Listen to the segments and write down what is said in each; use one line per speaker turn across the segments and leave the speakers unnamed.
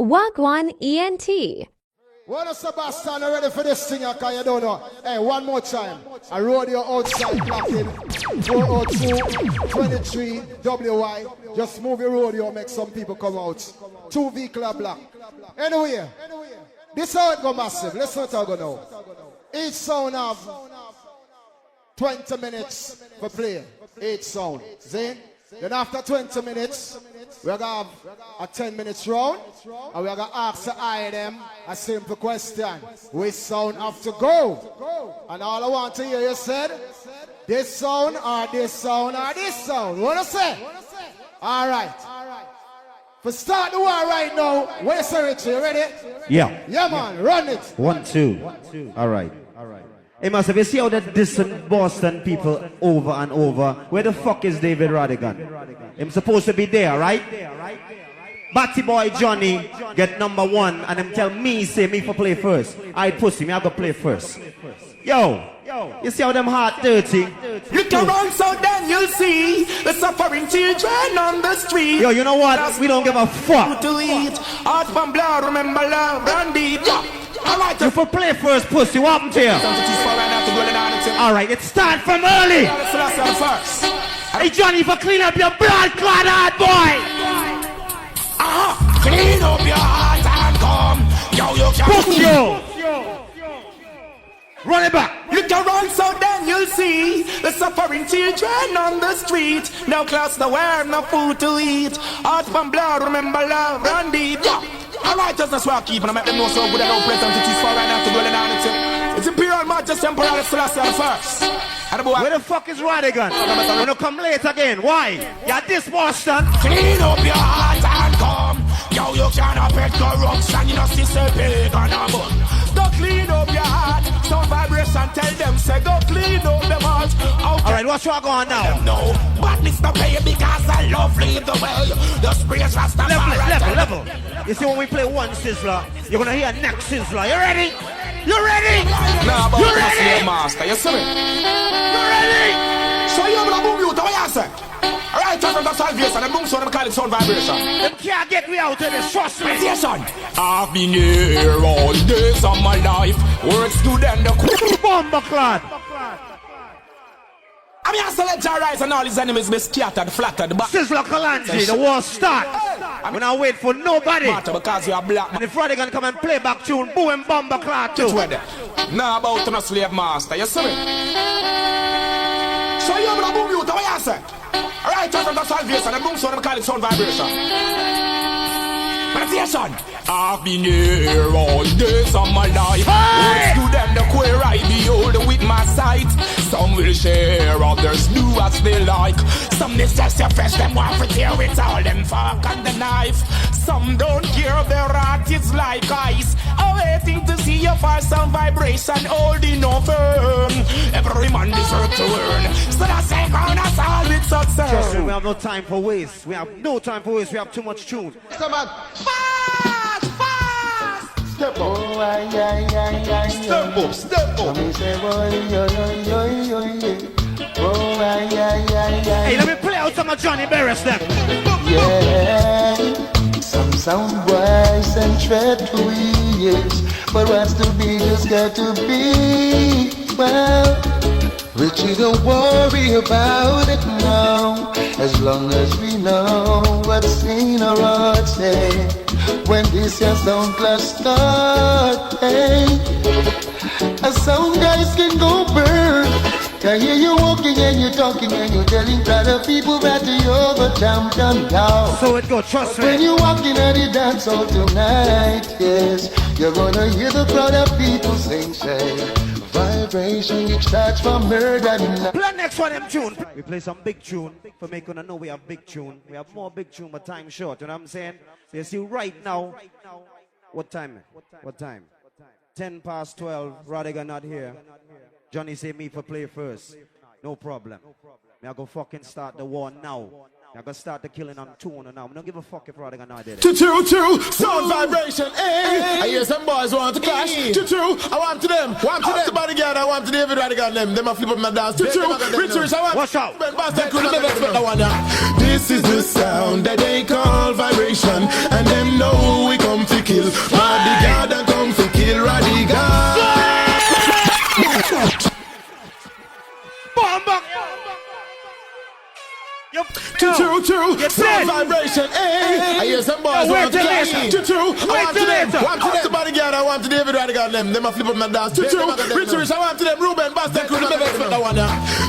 Wagwan ENT.
What is Sebastian ready for this thing? Because you don't know. Hey, one more time. I rode your outside blocking 402 23 WY. Just move your rodeo, make some people come out. 2 vehicle block. Anyway, this is how it go massive. Let's not talk now. Each sound have 20 minutes for play. Each sound. See? Then after 20 minutes, we're going to have a 10 minutes round. And we're going to ask the item a simple question. Which sound have to go? And all I want to hear you said, this sound or this sound or this sound. What I say? All right. For start the war right now, where's Richie? You ready?
Yeah.
Yeah, man. Run it.
1, 2. All right. Hey, massive, you see how that distant Boston people over and over? Where the fuck is David Rodigan? Him supposed to be there, right? Batty boy Johnny get number 1 and him tell me, say me for play first. I pussy, me I go play first. Yo, you see how them heart dirty?
Look around so then you'll see the suffering children on the street.
Yo, you know what? We don't give a fuck.
To eat, heart from blood, remember love, run deep. Alright,
you for play first, pussy. What happened to you? Alright, it start from early. Hey Johnny, for clean up your blood clot heart, boy.
Clean up your heart and come. Yo,
push you. Run it back.
Look around so then you'll see the suffering children on the street. No clothes to wear, no food to eat. Heart from blood, remember love, run deep. All righteousness we are keeping, I make them know so good that no present it is for right now to dwell in on it. It's Imperial Majesty Emperor Selassie first.
Where the fuck is Rodigan? I'm gonna come late again. Why? You're this Boston.
Clean up your heart and come. Yo, you cannot pet corruption. You know, sister pig on a bun. Go clean up your heart. Some vibration tell them, say, go clean up them heart.
Alright, what's wrong on now?
No, but it's not pay because I love lead the way. The sprays rasta
level. You see when we play one sizzler, you're gonna hear next sizzler. You ready? You ready?
Nah, but
you ready?
Master, you see me?
You ready?
So you're gonna boom you to what you say? Alright, turn from the salvation and boom so them call it sound vibration.
Them can't get me out of this, trust me.
I've been here all days of my life. Words to them the
bomber clad.
I mean, I select your rise and all his enemies be scattered, flattered.
Sizzler Kalanji, the war start. When I wait for nobody.
Because you are black.
And if Rodigan come and play back tune, boom and bomber clad too.
Now about to slave master, you see me? So you're gonna boom you to what you say? Alright, turn from the salvation and boom so them call it sound vibration. Meditation. I've been here all days of my life. Words to them the queer I behold with my sight. Some will share, others do as they like. Some they just fresh them want to tear with all them fork and the knife. Some don't care, their heart is like ice. Waiting to see you for some vibration, holding over. Every man deserves to earn. So that's a crown us all with success.
Trust me, we have no time for waste. We have no time for waste. We have too much tune.
Come on.
Fast!
Step up.
Oh, ay.
Step up, step up.
Oh, ay.
Hey, let me play out some of Johnny Barris then.
Yeah. Some sound wise and tread twists, but what's to be just got to be. Well, Richie, don't worry about it now, as long as we know what's in our hearts. Say, when this year's sound class start, hey, a sound guys can go burn. Can hear you walking and you talking and you telling other people that you're the champion now.
So it go, trust me.
When you walking at the dance hall tonight, yes, you're gonna hear the crowd of people sing, say, vibration, it starts from murder.
Play next one, them tune. We play some big tune for making know we have big tune. We have more big tune, but time short. You know what I'm saying? So you see right now, what time? What time? 10 past 12. Rodigan not here. Johnny say me for play first. No problem. Me I go fucking start the war now. I gonna start the killing on tune now. I don't give a fuck if Rodigan not did it.
Choo-choo, sound vibration, eh? I hear some boys want to clash. Choo-choo, I want to them. Want to them. BodyGuard, I want to David Rodigan them. Them a flip up my dance. Choo-choo, Richard, I want.
Watch out.
This is the sound that they call vibration, and them know we come to
kill bodyguard and come fi kill Rodigan. True, sound vibration, eh? I hear some boys want to clash. True, I want to them. Want to the bodyguard, I want to David Rodigan them. Them a flip up my dance. True, Rich, I want to them. Ruben, Basta, Crew, the one.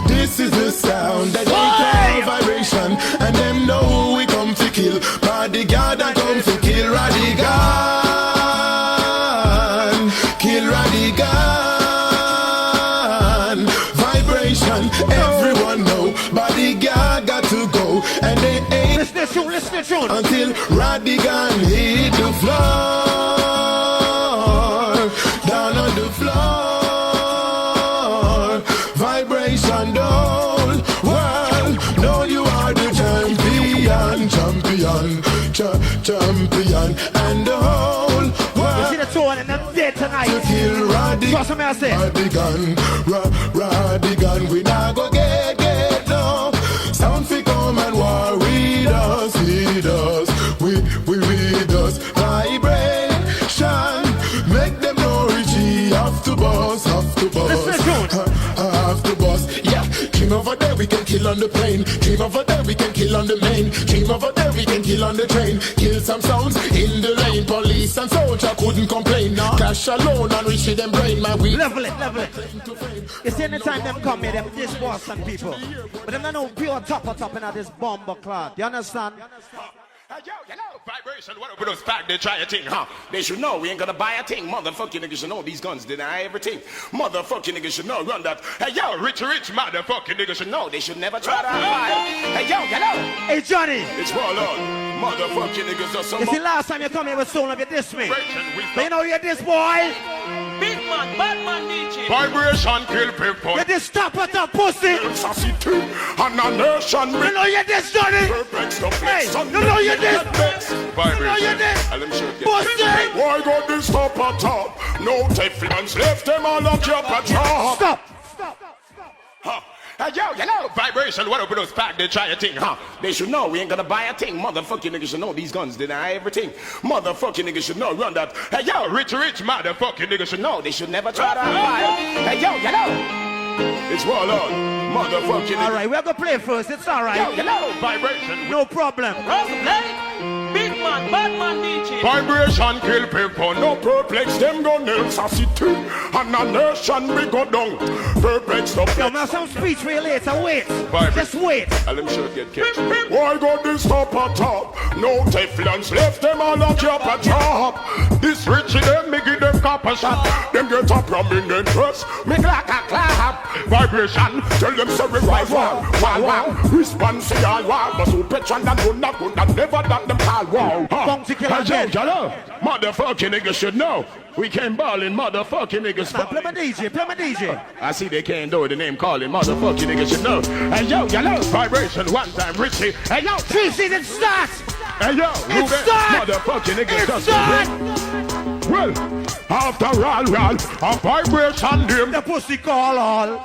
This is the sound that they call vibration, and them know who we come to kill. Bodyguard and come to kill Rodigan. Kill Rodigan. Vibration, everyone know. Bodyguard got to go, and they ain't
listen to
until Rodigan hit the floor, down on the floor. Vibration, don't world, know you are the champion, and the whole world.
You see the tone and I'm dead tonight.
To kill Rodigan, we not go get no. Sound fi come and war with us. Vibration, make them know Richie have to boss. Yeah, dream over there we can kill on the plane. Dream over there we can kill on the main. Dream over there we can kill on the train. Kill some sounds in the lane. Police and soldier couldn't complain. Cash alone and Richie them brain. My weed.
Level it. You see anytime them come here, them this Boston people. But them don't know pure top in this bomber cloud. You understand?
Yo, vibration, what up with those pack? They try a thing, huh? They should know we ain't gonna buy a thing. Motherfucking niggas should know these guns deny everything. Motherfucking niggas should know, run that. Hey, yo, rich, motherfucking niggas should know. They should never try to hide. Hey, yo,
Hey, Johnny.
It's Warlord. Motherfucking niggas are some.
You see, last time you come here with soul of you diss me. But you know you're this boy.
Big man, bad man DJ.
Vibration kill people.
You're this top of the pussy.
Sassy too. And a nation.
You know you're this, Johnny. Hey, you know you're this.
Vibration.
Pussy.
Why got this top on top? No Teflons left them all up your patrol.
Stop.
Huh. Hey, yo, vibration, what up with those pack? They try a thing, huh? They should know we ain't gonna buy a thing. Motherfucking niggas should know these guns deny everything. Motherfucking niggas should know, run that. Hey, yo, rich, motherfucking niggas should know. They should never try to hide. Hey, yo, It's Warlord. Motherfucking niggas.
Alright, we're gonna play first. It's alright.
Yo, vibration.
No problem.
Big man, bad man DJ.
Vibration kill people, no perplex them go nail sassy too. And a nation we go down. Perplex the
Yo, man, some speech for you later. Wait. Just wait.
I'll them sure get catch. Why got this top on top? No Teflons left them all up your top. This Richie them, me give them copper shot. Them get a prominent dress, make like a clap. Vibration, tell them sorry right wow. Response to all wow. But who petron and good not good and never done them call wow. Motherfucking niggas should know. We came ballin', motherfucking niggas.
Play my DJ.
I see they can't do it, the name calling, motherfucking niggas should know. Hey yo, vibration, one time Richie. Hey yo,
Tracy, it starts.
Hey yo, Ruben, motherfucking niggas just well, after all, a vibration dim.
The pussy call all.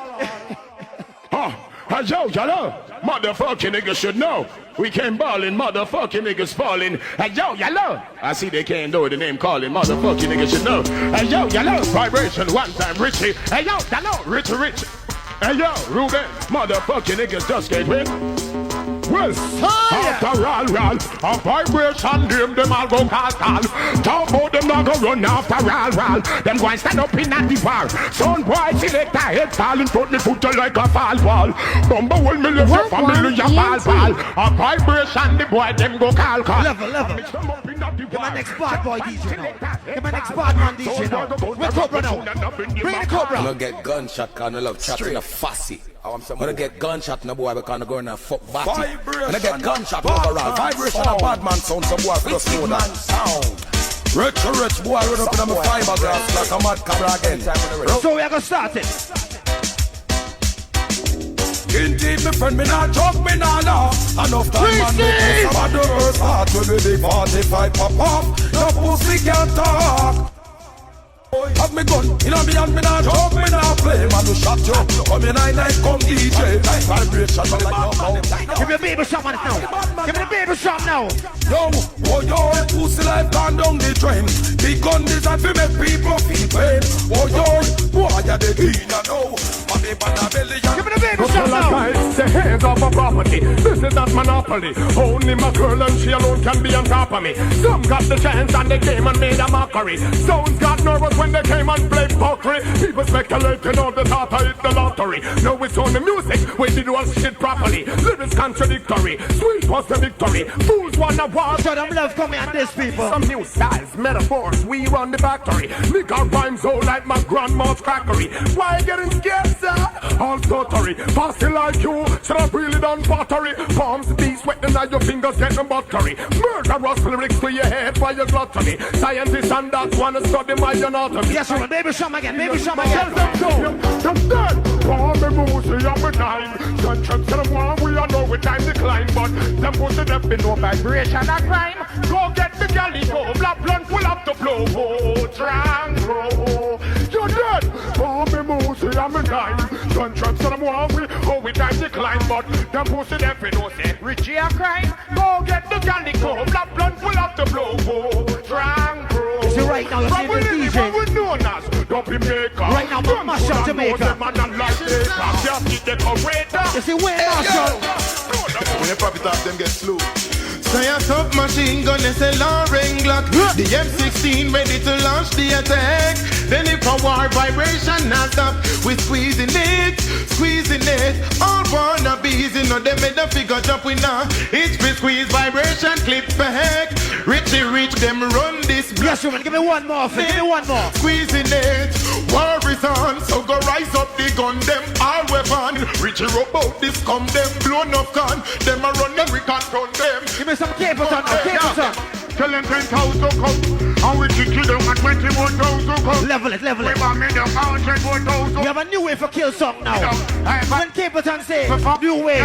Hey yo, motherfucking niggas should know. We came ballin', motherfucking niggas falling. Hey yo, I see they can't do it, the name calling, motherfucking niggas should know. Hey yo, vibration, one time Richie. Hey yo, Richie. Hey yo, Ruben, motherfucking niggas just get win. Well, after all, a vibration them all go call. Talk about them not go run after all. Them go and stand up in at the bar. Son boy select a head fall in front me foot like a fall wall. Bumble will me left your family a fall. A vibration the boy them go call.
Level. Get my next bad boy DJ now. Get my next bad man DJ now. We're Cobra now. Bring the Cobra.
I'm gonna get gunshot cause I love chatting a fussy. I'm gonna get gunshot no boy because I'm going to fuck batty. I'm gonna get gunshot overall. Vibration a bad man sound. Some boy for the slow down sound. Rich boy run up in my fiberglass like a mad cabra again.
So we are gonna start it.
Indeed, my friend, me not joke, me not laugh. Enough time man make us about the earth heart. When we big 45 pop off, no pussy can't talk. Have me gun, you know me and me not joke, me not play. Man who shot you, come in night, come DJ. Vibration, like no mouth.
Give me a baby shot now. Give me the baby shot now.
Yo, pussy life gone down the drain. Big gun designed to make people feel pain. Oh yo, boy, you're the king, I know. Money by the belly.
Give me the baby
shot now. The hands of a property. This is not monopoly. Only my girl and she alone can be on top of me. Some got the chance and they came and made a mockery. Zones got nervous when they came and played pokery. People speculating on the thought I hit the lottery. No, it's on the music. We did all shit properly. Lyrics contradictory. Sweet was the victory. Fools wanna war.
Show them love coming at this people.
Some new styles, metaphors. We run the factory. Lick our rhymes all like my grandma's crackery. Why you getting scared, sir? All totally. Fast like you. Should have really done pottery. Palms be sweating and your fingers getting buttery. Murderous lyrics to your head by your gluttony. Scientists and docs wanna study my anatomy.
Yes, woman, baby, show me again, baby, show me again.
That's dead. All the moves we have a time. Sun trips to the wall, we all know we time decline. But them pussy them be no vibration and crime. Go get the galley, go black blunt, pull up the flow. Oh, tranquil. You're dead. All the moves we have a time. Sun trips to the wall, we time decline. But them pussy them be no say Richie a crime. Go get the galley, go black blunt, pull up the flow. Oh, tranquil.
See right now, you're seeing the DJ.
Right
now, but mash up Jamaica. You see, where Marshall?
When they pop it up, them get slow. Say a submachine gun, they say Lauren Glock. The M16 ready to launch the attack. Then if a war vibration not stop, we squeezing it. All wannabes, you know they made a figure jump with now. Each be squeeze vibration, clip back. Richie rich, them run this.
Yes, woman, give me one more, give me one more.
Squeezing it, war is on, so go rise up the gun, them all weapon. Richie rub out this come, them blown up gun. Them a run, them we can't run them.
Give me some Capleton, Capleton.
Tell them 10,000 come, and we kill them at 21,000 come.
Level it. We have a new way for kill song now. When Capleton say new way,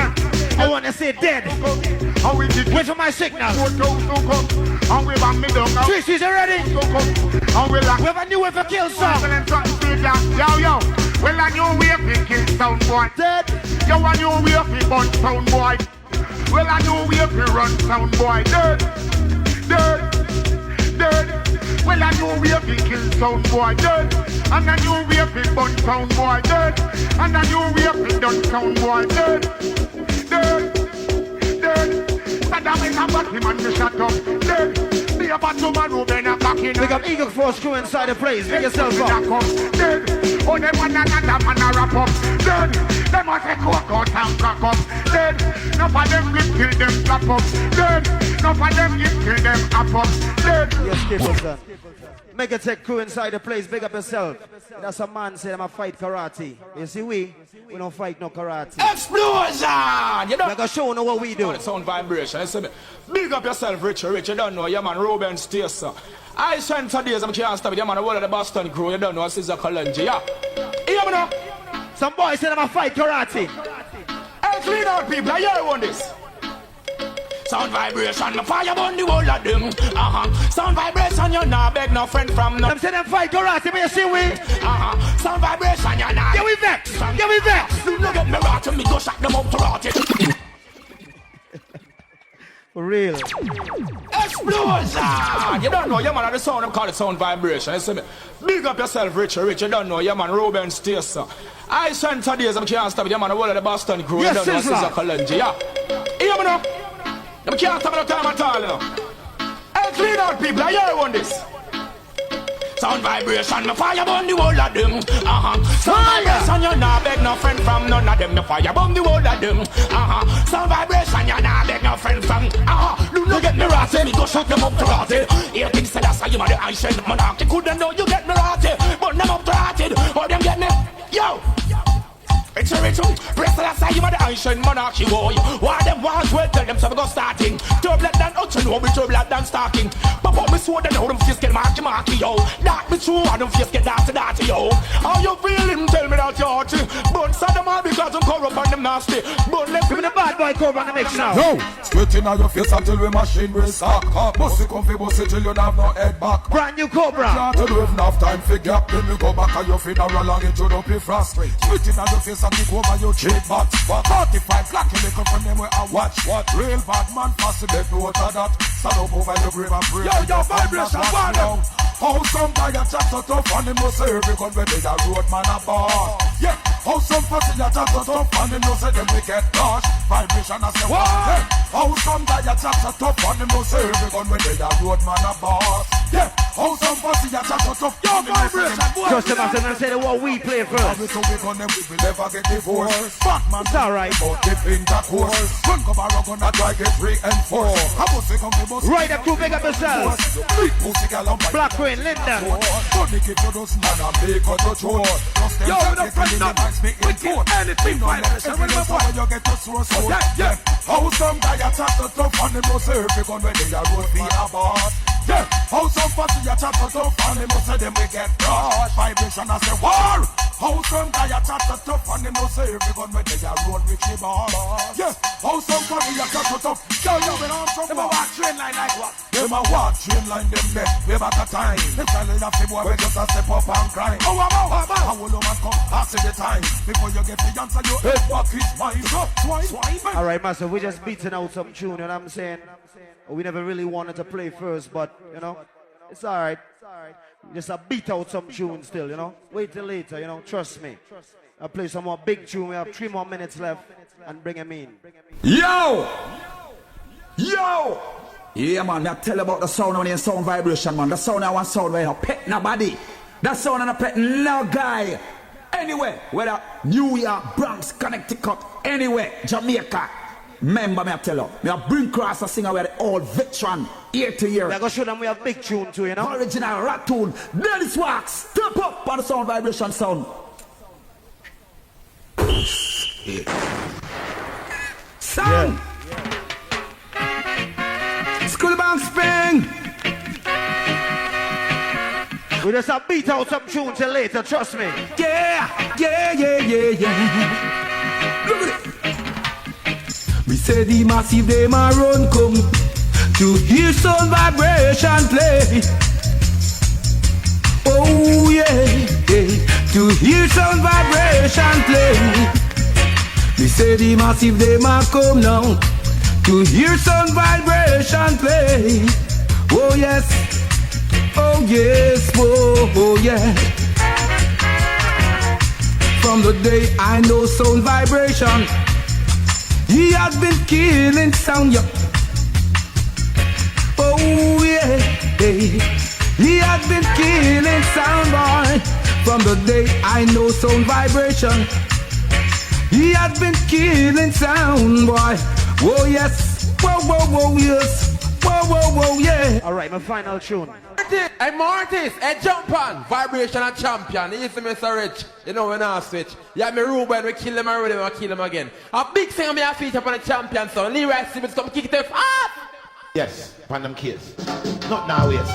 I want to say dead. Wait for my signal. Tracy's ready. We have a new way for kill song.
Yo. Well, a new way for kill sound boy.
Dead.
Yo, a new way for bun sound boy. Well, I know we have to run sound boy. Dead. Well, I know we have to kill sound boy. Dead. And I know we have to bun sound boy. Dead. And I know we have to done sound boy. Dead. Saddam is a batty man, you shut up. Dead. Be a battle man who been a back in.
Big up Eagle Force crew inside the place. Big yourself up.
Dead. Oh, them one another man a wrap up. Dead. Them a take coke out and crack up. Dead. Enough of them get kill them slap up. Dead. Enough of them get kill them up up. Dead.
Yes, Capleton. Mega Tech crew inside the place. Big up yourself. That's a man said I'm a fight karate. You see we don't fight no karate.
Explosion! You know,
we're gonna show you what we do.
The sound vibration. You see me? Big up yourself, Richard. You don't know. Yeah, man, Ruben Stacer. I spent days I'm can't stop it. Yeah, man, the whole of the Boston crew. You don't know. This is a Kalenji. Yeah. Hear me now?
Some boys said I'm a fight karate.
Hey, clean out people. I hear you on this. Sound vibration, my fire burn the whole of them. Sound vibration, you're not beg no friend from no.
Them say them fight karate, but you see we.
Sound vibration, you're not.
Get we vex.
You no get me rot, me go shut them up to rot it.
For real.
Explosion! You don't know, yeah man, the sound, I'm call it sound vibration. You see me? Big up yourself, Richard. You don't know, yeah man, Ruben Stacer. I spent days I'm can't stop it, yeah man, the whole of the Boston crew.
Yes,
you don't know, this is a Kalenji, yeah. Hear me now? Them can't stop no time at all, you know. Hey, clean out people, I hear you on this. Sound vibration, my fire burn the whole of them. Sound vibration, you're not beg no friend from none of them. My fire burn the whole of them. Sound vibration, you're not beg no friend from. Do not get me ratty, me go shut them up to rotted. Here things say that's how you the ancient monarchy. Couldn't know you get me ratty, but them up to rotted. Or them get me, yo. It's a ritual. Press the side, you are the ancient monarchy, boy. Why them wars well, tell them so we go starting. Turbulent than out, you know me turbulent than starting. Pop up me sword and how them face get marky, yo. Dark me true, and them face get dirty, yo. How you feeling? Tell me that you're hearty. But sad them all because I'm corrupt and them nasty. But let's
give me the bad boy cover on the mix now.
No, split in your face until we machine will suck. Bossy comfy, bossy till you have no head back.
Brand new Cobra.
Can't do enough time for gap, then you go back and your funeral and it should up be frustrated. Split in your face and kick over your cheap box. 45 black and little from them where I watch. What real bad man fast to get no water that. Stand up over your grave and pray. Yo, vibration, one. how some guy a chat so tough and him no say every gun when they a road man a boss. Yeah, how some pussy a chat so tough and him no say them we get touch. Vibration a say what? Yeah, how some guy a chat so tough and him no say every gun when they a road man a boss. Yeah, how some pussy a chat so tough. Yo, vibration.
Trust them as and say the what we play first.
Every time we gun them we will never get divorced. Batman,
it's alright.
But if intercourse, run come a run gonna try get reinforced. I must say come we must.
Right, the crew big up yourselves.
Big pussy gal on
Black Queen, Linda.
Funny give you those man and make us a chore. Yo, we don't fight nothing. We kill anything vibration. When you get to source, yeah. How some guy a chat so tough and him no say every gun when they a road be a boss. Yeah, how some pussy a chat so tough and him no say them we get brush. Vibration I say war. How some guy a chat so tough and him no say every gun when they a road Richie boss. Yeah, how some pussy a chat so tough. Yo, we don't from them a walk train line like what? Them a walk train line them there. We back a time. The style of the boy we just a step up and cry. Oh, how will you man come pass the time before you get the answer? Your head back is mine. Swine.
All right, master, we just beating out some tune, you know what I'm saying? We never really wanted to play first, but, you know, it's all right. Just a beat out some tune still, you know. Wait till later, you know, trust me. I'll play some more big tune. We have 3 more minutes left and bring him in.
Yo! Yeah, man, I tell you about the sound on the sound vibration, man. The sound I want sound where you pet nobody. That sound and a pet no guy. Anywhere, whether New York, Bronx, Connecticut, anywhere, Jamaica. Remember me, I tell you, me a bring cross a singer where the old veteran, year to year.
We're going to show them we have big tune too, you know.
Original rat tune. Dennis Wax, step up on the sound vibration sound. Sound. School band spring.
We just have beat out some tune till later, trust me.
Yeah. Look at it. We say the massive them a run come to hear sound vibration play. Oh yeah, to hear sound vibration play. We say the massive them a come now to hear sound vibration play. Oh yes, oh yeah. From the day I know sound vibration, he has been killing sound, yeah. Oh yeah, he has been killing sound, boy. From the day I know sound vibration, he has been killing sound, boy. Oh yes, whoa, yes. Whoa, yeah.
All right, my final tune.
Hey Martis, hey jump on. Vibration and champion. You see Mr. Rich. You know when I switch. Yeah, me Ruben, we kill him already, we kill him again. A big thing on me, I feature upon the champion, so Leroy Simmons come kick it off.
Yes, upon them kids. Not now, yes.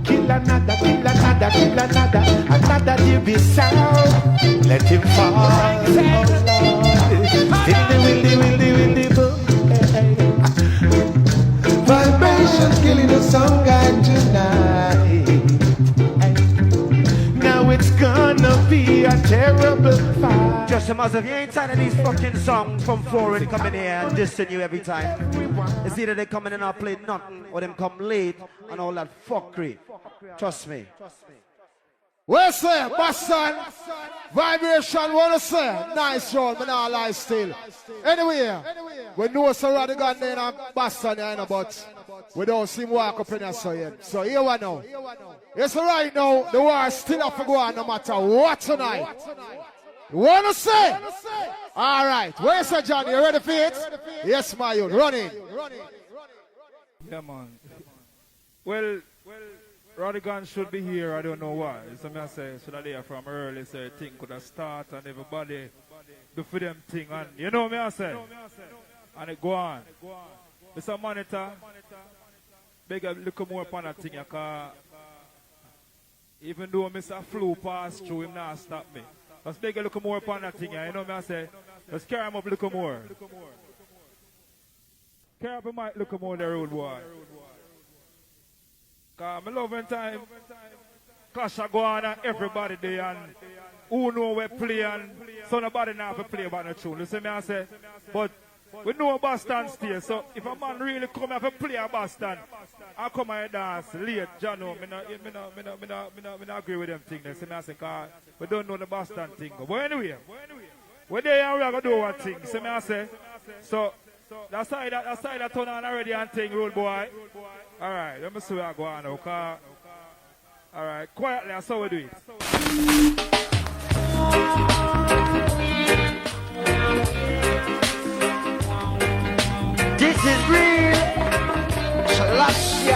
Kill another, another DB sound. Let him fall. Will the boom. Vibrations killing the song guy tonight. Now it's gonna be a terrible fight.
Just a matter if you ain't tired of these fucking songs from foreign coming here and dissing you every time. It's either they come in and not play nothing or them come late and all that fuckery. Trust me.
Where's say, Boston? Vibration, what you say? Nice roll, but not lie still. Anyway, we know Sir Rodigan there in Boston, you know, but we don't see him walk up in here so yet. So here we know. Yes, right now, the war still have to go on no matter what tonight. You want to say? All right. Where's Sir John? You ready for it? Yes, my youth. Run in.
Yeah, man. Well, Rodigan should be here, I don't know why. So I say, should I there from early, so thing could have started and everybody do for them thing. And you know me I say? And it go on. Mr. Monitor, beg a little more upon that thing, because even though Mr. Flu passed through, him not stop me. Just beg a little more upon that thing, you know me I say? Just carry him up a little more. Carry up a mic a little more there, old boy. Because I love in time, clash a go on and everybody there, and who know we play, and so nobody now have to play about the tune. You see me I say? But we know Boston stay. So if a man really come here to play a Boston, I come and dance late, Jano. I not agree with them things. They say, I say, cause we don't know the Boston thing. But anyway, we're there and we are going to do one thing. See me I say? So that's how that turn on already and thing, road boy. All right, let me see where I go on now. All right, quietly, that's how we do it.
This is real. Selassie.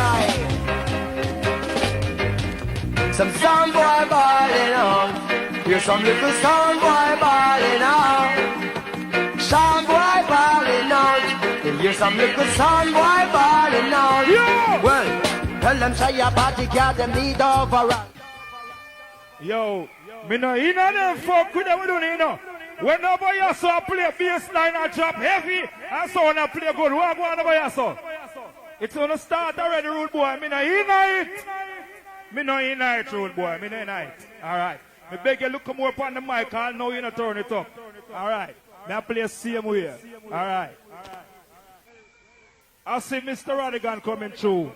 Some sound boy balling out. Here's some little sound boy balling out. Sound boy balling out. Here's some little sound boy balling out.
Yo!
Well, tell them say your BodyGuard them need over.
Yo, me no in them fuck with them, we don't know. Whenever you saw play bass line and drop heavy, I saw them play good. What go on over you saw? It's gonna start already, rude boy. Me no in it. Me no in it, rude boy. Me no in it. All right. Me beg you look more upon the mic. I know you not turn it up. All right. Me I play same way. All right. I see Mr. Rodigan coming through.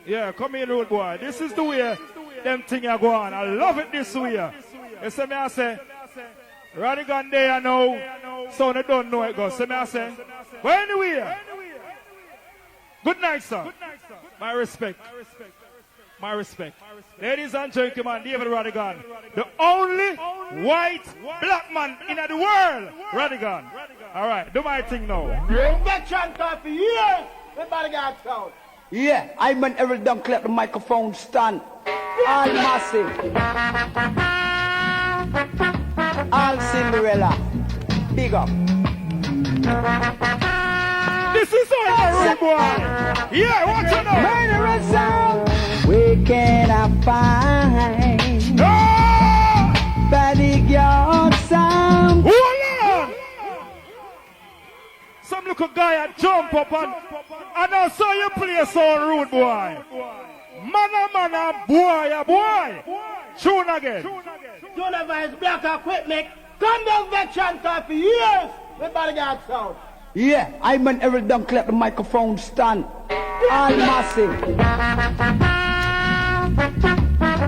Yeah, come in, rude boy. This is the way them thing are going. I love it this way. You see me I say, Rodigan there now, so they don't know it goes. See me I say, but anyway, good night, sir. My respect. My respect. Ladies and gentlemen, David Rodigan, the only white black man in the world, Rodigan. All right, do my thing now.
Bring that chant off for years. Everybody got sound. Yeah, I meant every done clap the microphone stand. All massive. All Cinderella. Big up.
This is all rude boy. Yeah, watch it now.
Murderous sound. Where can I find BodyGuard sound?
Hold on. Some little guy a jump up and I saw you play so rude boy. Man, boy. Tune again.
Tune again. Black equipment. Come down veteran top for years. Everybody got sound. Yeah, I meant every done clap the microphone stand. All massive.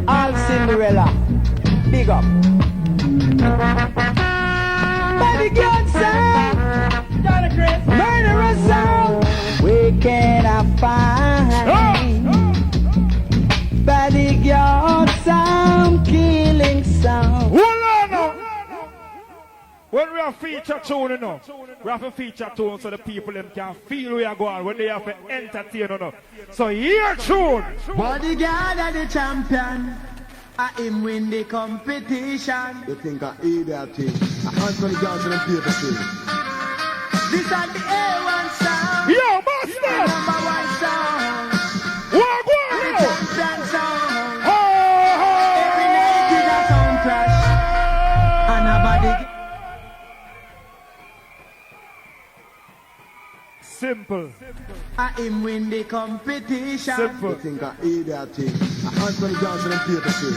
All Cinderella. Big up. BodyGuard sound. Murderous sound. Where can I find BodyGuard sound? Killing sound.
When we have feature tune, you know, we have a feature tune so the people them can feel we are going when they have to entertain, you know. So here tune.
BodyGuard are the champion. I him win the competition.
You think I eat that thing? I Anthony Johnson and paper thing.
This is the A1 sound.
Yo, master!
Number one sound.
What go on?
The champion sound. Every night is a sound crash. And a body.
Simple.
I him win the competition.
Simple.
You think I eat that thing? I Anthony Johnson and paper thing.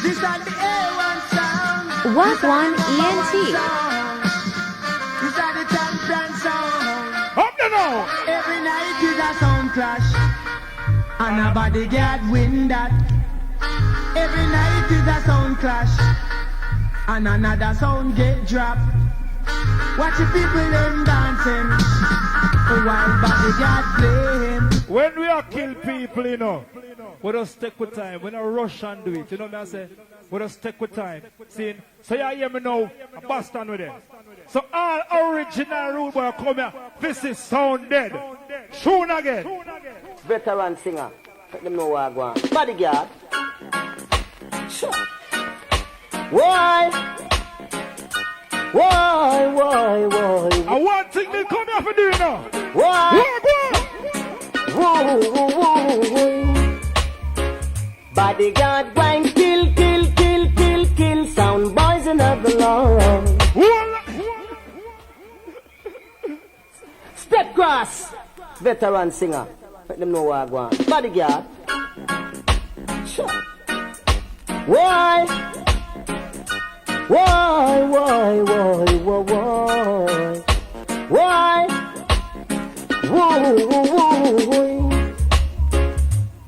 This is the A1 sound.
Wagwan ENT.
This is the champion sound.
Up there now.
Every night is a sound clash. And a BodyGuard win that. Every night is a sound clash. And another sound get dropped. Watch the people them dancing while BodyGuard playing.
When we are kill people, you know, we don't stick with time. We don't rush and do it. You know what I say? We don't stick with time. See? So you hear me now, a Boston with it. So all original rude boy come here. This is sound dead. Tune again.
Veteran singer. Let them know what I want. BodyGuard. Sure. Why?
I want thing they come here for do you know.
Why? BodyGuard grind, kill. Sound boys in the law. Step cross. Veteran singer. Let them know what I want. BodyGuard. Sure. Why? Why? Woo.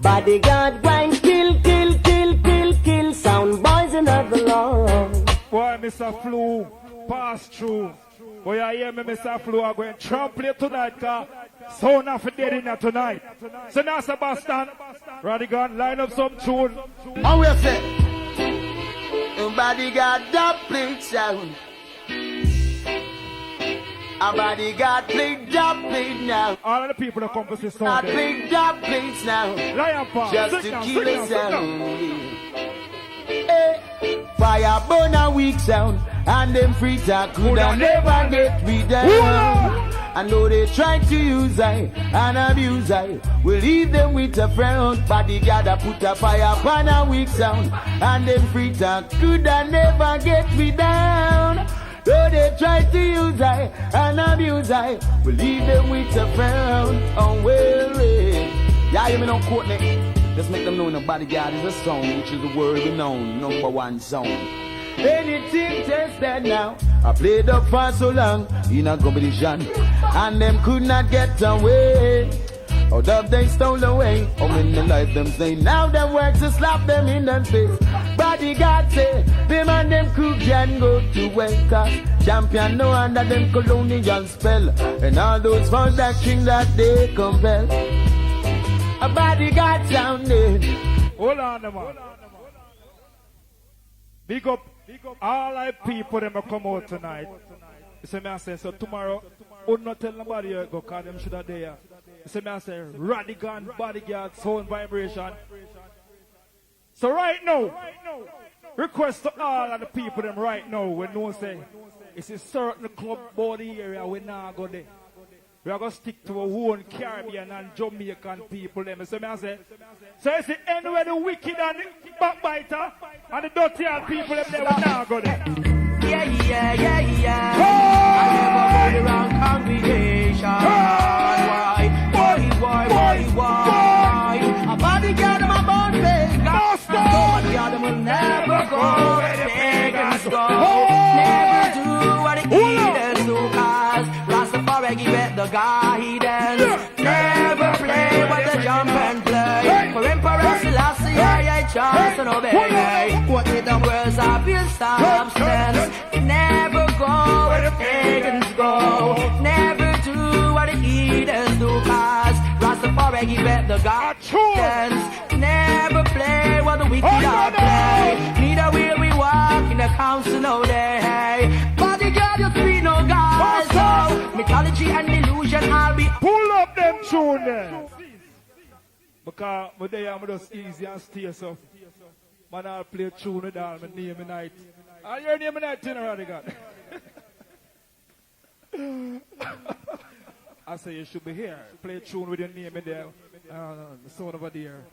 Bodyguard grind, kill. Sound boys in the law.
Boy, Mr. Flu, pass through. Boy, I hear me, Mr. Flu, I'm going to trample you tonight, car. So enough for dead in here tonight. So now, Sebastian, Rodigan, line up some tune.
How we say? Bodyguard, that play sound. A bodyguard play now.
All of the people that come to this
I
song.
play that place now.
Lion Park,
Just
sit
to
down,
kill
sit
a
down, sit down.
sound. Hey. Fire burn a weak sound. And them free talk could never get me down. I know they try to use I and abuse I. We leave them with a frown. Bodyguard I put a fire burn a weak sound. And them free talk could never get me down. Though they try to use I and abuse I, we leave them with a frown. Oh, well, yeah, you know, Courtney. Just make them know the Bodyguard is a song, which is the world renowned #1 song. Anything tested now. I played up for so long in a competition, and them could not get away. Out of they stole away. Oh, in the life them say now them work to slap them in them face. Bodyguard say them and them crew can go to work. Cause champion no under them colonial spell, and all those fans acting that they compel. A Bodyguard sounded.
Hold on, man. Big up all our people that come out tonight. You see me I say, so tomorrow, would not tell nobody you go, because them should have there. You see me I say, Rodigan, Bodyguard, sound vibration. So right now, request to all of the people them right now, when no say, it's a certain club body area, we now go there. We are going to stick to our own Caribbean and Jamaican people. Them. So I say, so it's the end where the wicked and the backbiter and the dirty old people them there will now go there.
Yeah. I never go around congregation. Why? A Bodyguard in my bone face. Bodyguard will never go where the pagans go. Never do what the heathens do, cause Rastafari give it the guidance. Never play what the jump and play. For Emperor Selassie, I trust and obey. What did the words of your substance? Never go where the pagans go. Never do what the heathens do, cause Rastafari give it the guidance. Never play what the wicked are play. Neither will we walk in the council no day. Bodyguard, you see no guys. So mythology and illusion, I'll be
pull up them tune there. Because my day I'm just easy and stay so. Man, I'll play a tune with all my name and night. Are your name and night in Rodigan? I say you should be here. Play a tune with your name in there. The sound over there.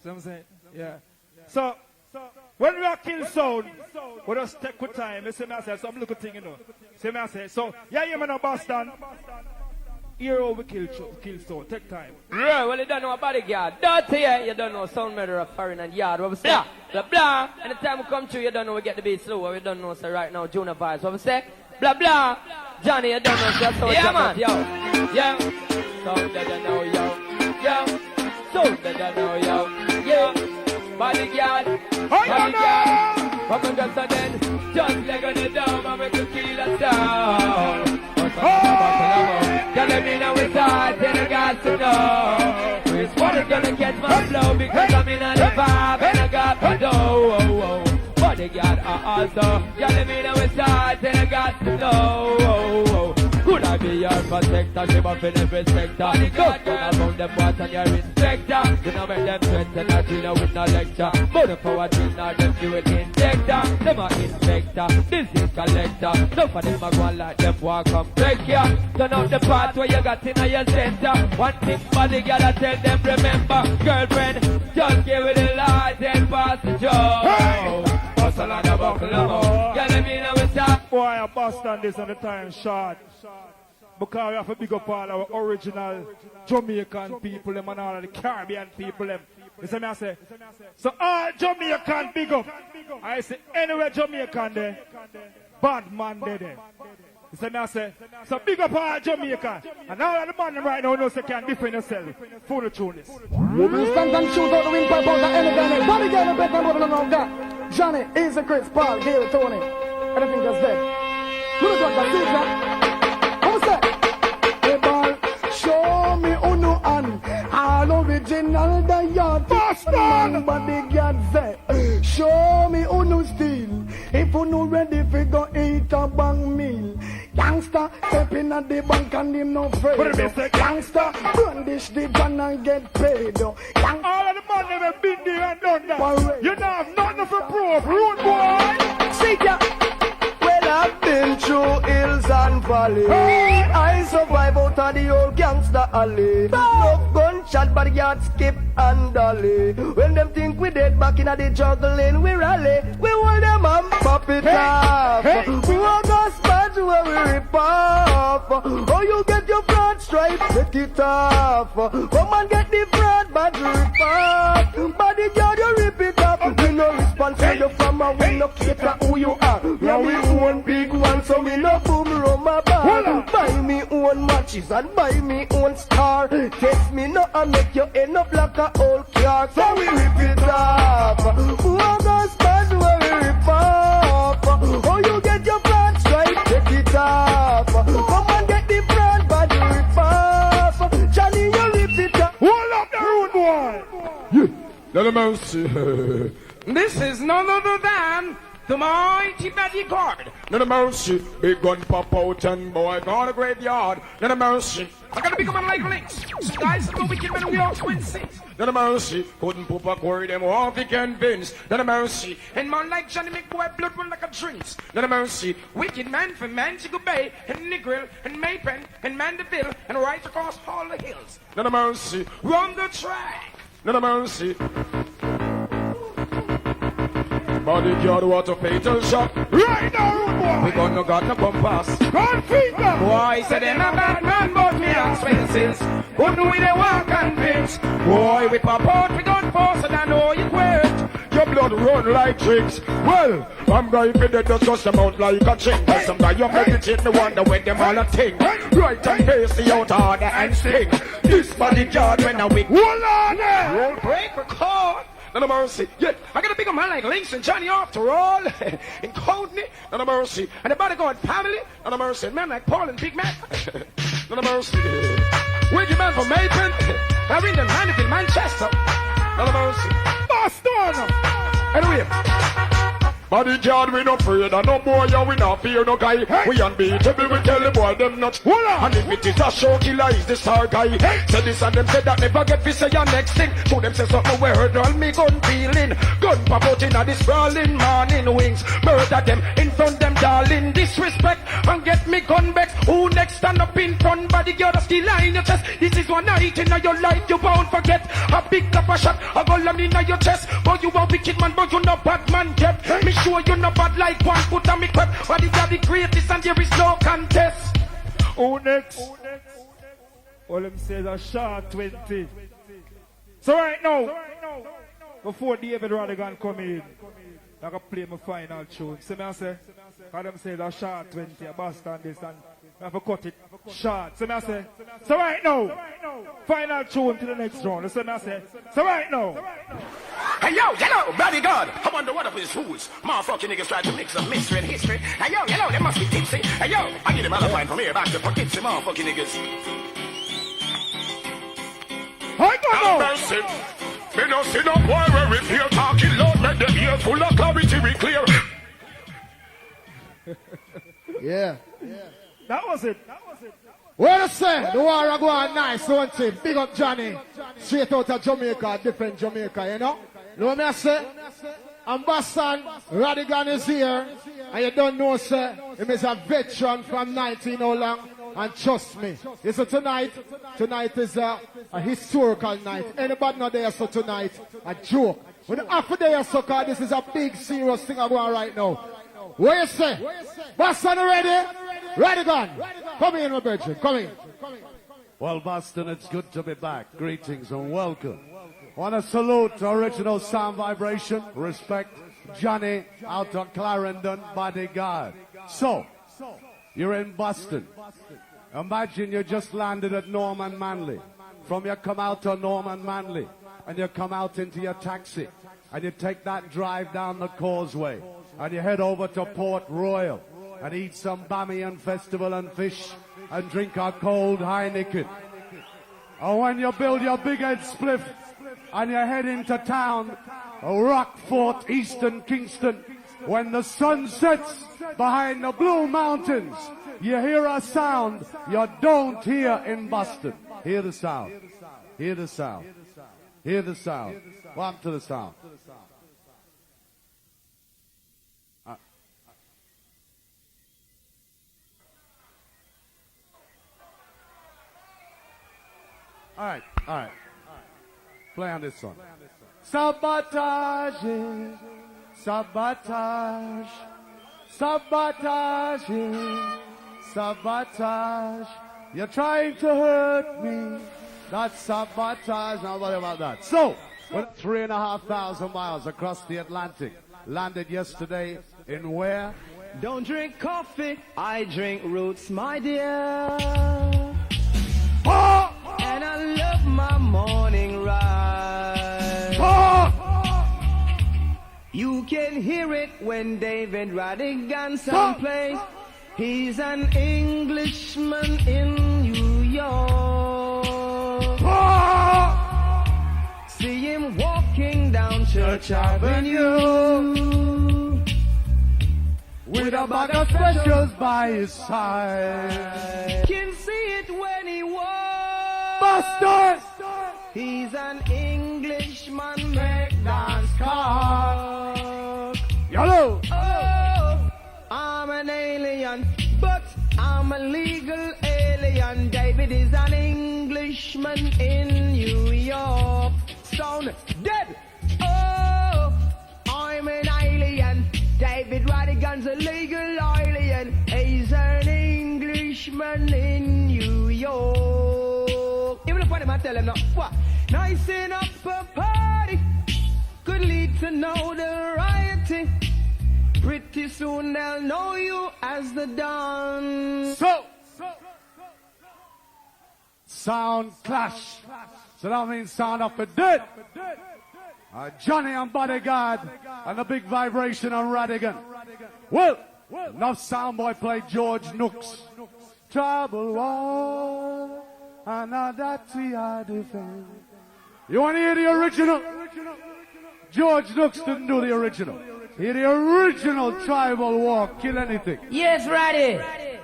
See what I'm saying? Yeah. So when we are kill sound, we just take with time. You see me I say some little thing, you know. See me I say, so yeah, you know Boston. Here over kill sound. Take time.
Yeah, well you don't know a Bodyguard. Dirty, yeah, you don't know sound murderer, foreign and yard. What we say? Blah blah. Anytime we come through, you don't know we get the beat slow. What we don't know, so right now, Junior vibes. What we say? Blah blah. Johnny, you don't know, so that's how yeah, man. Yo. Sound that you know, yo. Sound that you know, yo. Bodyguard. Come on, just then. Just leg on the dome and we could kill us down. Tell them in our side, then I got to know. Which one is gonna catch my flow because I'm in on the vibe and I got to know. Bodyguard also. Tell them in our side, then I got to know. Could I be your protector? She up in every sector. Don't turn around them boys and your inspector. You know make them threaten and you know with no lecture. But the power drill now them do it injector. Them a inspector, disease collector. Some of them a go like them walk come break ya. Turn out the part where you got in your center. One thing Bodyguard I tell them remember. Girlfriend, just give it a light and pass the joke. Bust along the buckle of yeah, let me know it's up.
Boy, I bust on this on the time short. Because we have to big up all our original Jamaican people them and all of the Caribbean people them. You see me I say? So all Jamaican big up. I say anywhere Jamaican there, bad man there. So now say, so big up our Jamaica. And all of the man right now knows they can defend yourself. Full of tune this.
We stand and shoot out the windpipe out the anything. BodyGuard, better more than that. Johnny, Easy, Chris, Paul, Gail, Tony. Everything that's there. Look at that, see that? How say? Hey, ball, show me uno and all original the yard.
Boston!
BodyGuard say, show me uno steel. If uno ready for go eat a bang meal. Gangsta step in at the bank and him no afraid. Gangsta brandish the gun and get paid.
All of the man never been there and done that. You don't have nothing for proof, rude boy.
See ya. Well, I've been through hills and valleys. I survive out of the old gangsta alley. No gunshot, but yard skip and dolly. When them think we dead back in the juggling, we rally. We hold them and pop it off. We walk us back to where we rip off. Oh, you get your broad stripe, take it off. Come and get the broad bad rip off. BodyGuard, you rip it off. We no response to you from a we no cater who you are. Now we own big one, so we no boom room a bar. Buy me own matches and buy me own star. Text me no and make you end up like a old car. So we rip it off. Who are those bad where we rip off? Oh, you get your brand straight, take it off. Come and get the brand bad rip off. Johnny, you rip it off.
Hold up the rude boy.
Let mercy.
This is none other than the mighty BodyGuard.
Let mercy. Big gun pop out and boy gone a graveyard. Let mercy.
I gotta become a like links. So guys, no wicked men, we all twin six.
Let mercy. Couldn't poop a quarry, them all be convinced. Let mercy.
And man like Johnny McBoy, blood run like a drinks.
Let mercy.
Wicked man from Manchego Bay, and Negril, and Maypen, and Mandeville, and right across all the hills.
Let mercy.
Run the track.
Let mercy. BodyGuard, what a fatal shot.
Right now, rude boy.
We gonna got no compass.
God finger.
Boy, say them a bad man, but me expenses. Who do we they walk and bitch? Boy, we pop out, we gun force, and I know you quit.
Your blood run like tricks. Well, I'm going to the just them out like a chink. Some guy you meditate, me wonder when them all a thing. Right and face the out harder and sting. This BodyGuard when I weak.
Hold on there.
Roll break, record.
None of mercy.
Yeah, I got a bigger man like Links and Johnny after all. And Courtney.
None of mercy.
And the BodyGuard family.
None of mercy.
Man like Paul and Big Mac.
None of mercy.
Wicked man from Maypen. I'm in the Mandeville, Manchester.
None of mercy.
Boston.
Anyway.
BodyGuard, we no afraid of no boy, and we not fear no guy. We unbeatable, we tell the boy them not. And if it is a show killer, is the star guy. Say this and them say that never get fi say your next thing. To them say something we heard all me gun feeling. Gun pop out in a this sprawling morning wings. Murder them in front them darling. Disrespect and get me gun back. Who next stand up in front? BodyGuard a skill in your chest. This is one night in your life you won't forget. A big cup of shot, a golem in your chest. But you a wicked man, but you no bad man kept. Me sure you no bad like one foot on me crap. BodyGuard the greatest and there is no contest.
Who next? All them say the shot 20. So right now, before David Rodigan come in, I can play my final tune. See me I say, because them say the shot 20, a Boston this and I have to cut it short. See me I say, so right now, final tune to the next round. See me I say, so right now.
Hey yo, BodyGuard. I wonder what of his fools. Motherfucking niggas try to mix up mystery and history. Hey yo, they must be tipsy. Hey yo, I get him out of line from here back to Poughkeepsie, motherfucking niggas.
I don't know.
Mercy. Me no see no boy where we feel talking loud, make the ear full of clarity we clear.
Yeah.
That was it.
Well, I say, the war go on nice, don't it? Big up Johnny. Straight out of Jamaica, different Jamaica, you know? Know what I say? And Boston, Rodigan is here. And you don't know, sir, him is a veteran from 19 how long. And trust me, you see tonight is a historical night. Anybody not there, so tonight, a joke. When after there, so this is a big, serious thing going on right now. What you say? Boston ready? Rodigan, come in, my virgin, come in.
Well, Boston, it's good to be back. Greetings and welcome. Want to salute original sound vibration, respect Johnny out on Clarendon, BodyGuard. So, You're in Boston. Imagine you just landed at Norman Manley. From you come out to Norman Manley, and you come out into your taxi, and you take that drive down the causeway, and you head over to Port Royal, and eat some Bamiyan festival and fish, and drink a cold Heineken. And when you build your big head spliff, and you head into town, Rockfort, Eastern Kingston, when the sun sets behind the Blue Mountains, you hear a sound you don't hear in Boston. Hear the sound. Hear the sound. Hear the sound. What to the sound? All right. Play on this song. Sabotage, sabotage, sabotage, sabotage. You're trying to hurt me. That's sabotage. Now what about that? So, with 3,500 miles across the Atlantic, landed yesterday in where?
Don't drink coffee, I drink roots, my dear.
Oh!
And I love my morning ride.
Oh!
You can hear it when David Rodigan song plays. He's an Englishman in New York. See him walking down Church Avenue
with a bag of specials by his side.
Can see it when he walks.
Bastard!
He's an Englishman, make dance cock.
Yellow!
Oh, I'm an alien, but I'm a legal alien. David is an Englishman in New York. Sound dead. Oh, I'm an alien. David Rodigan's a legal alien. He's an Englishman in New York. Even if I tell him now, what? Nice enough a party could lead to notoriety. Pretty soon they'll know you as the Don.
So, sound clash. So that means sound up and dead. Johnny and BodyGuard and the big vibration on Rodigan. Well, enough soundboy played George Nooks. Trouble war, and now that we are defend. You want to hear the original? George Nooks didn't do the original. Hear the original Tribal War, kill anything.
Yes, Roddy.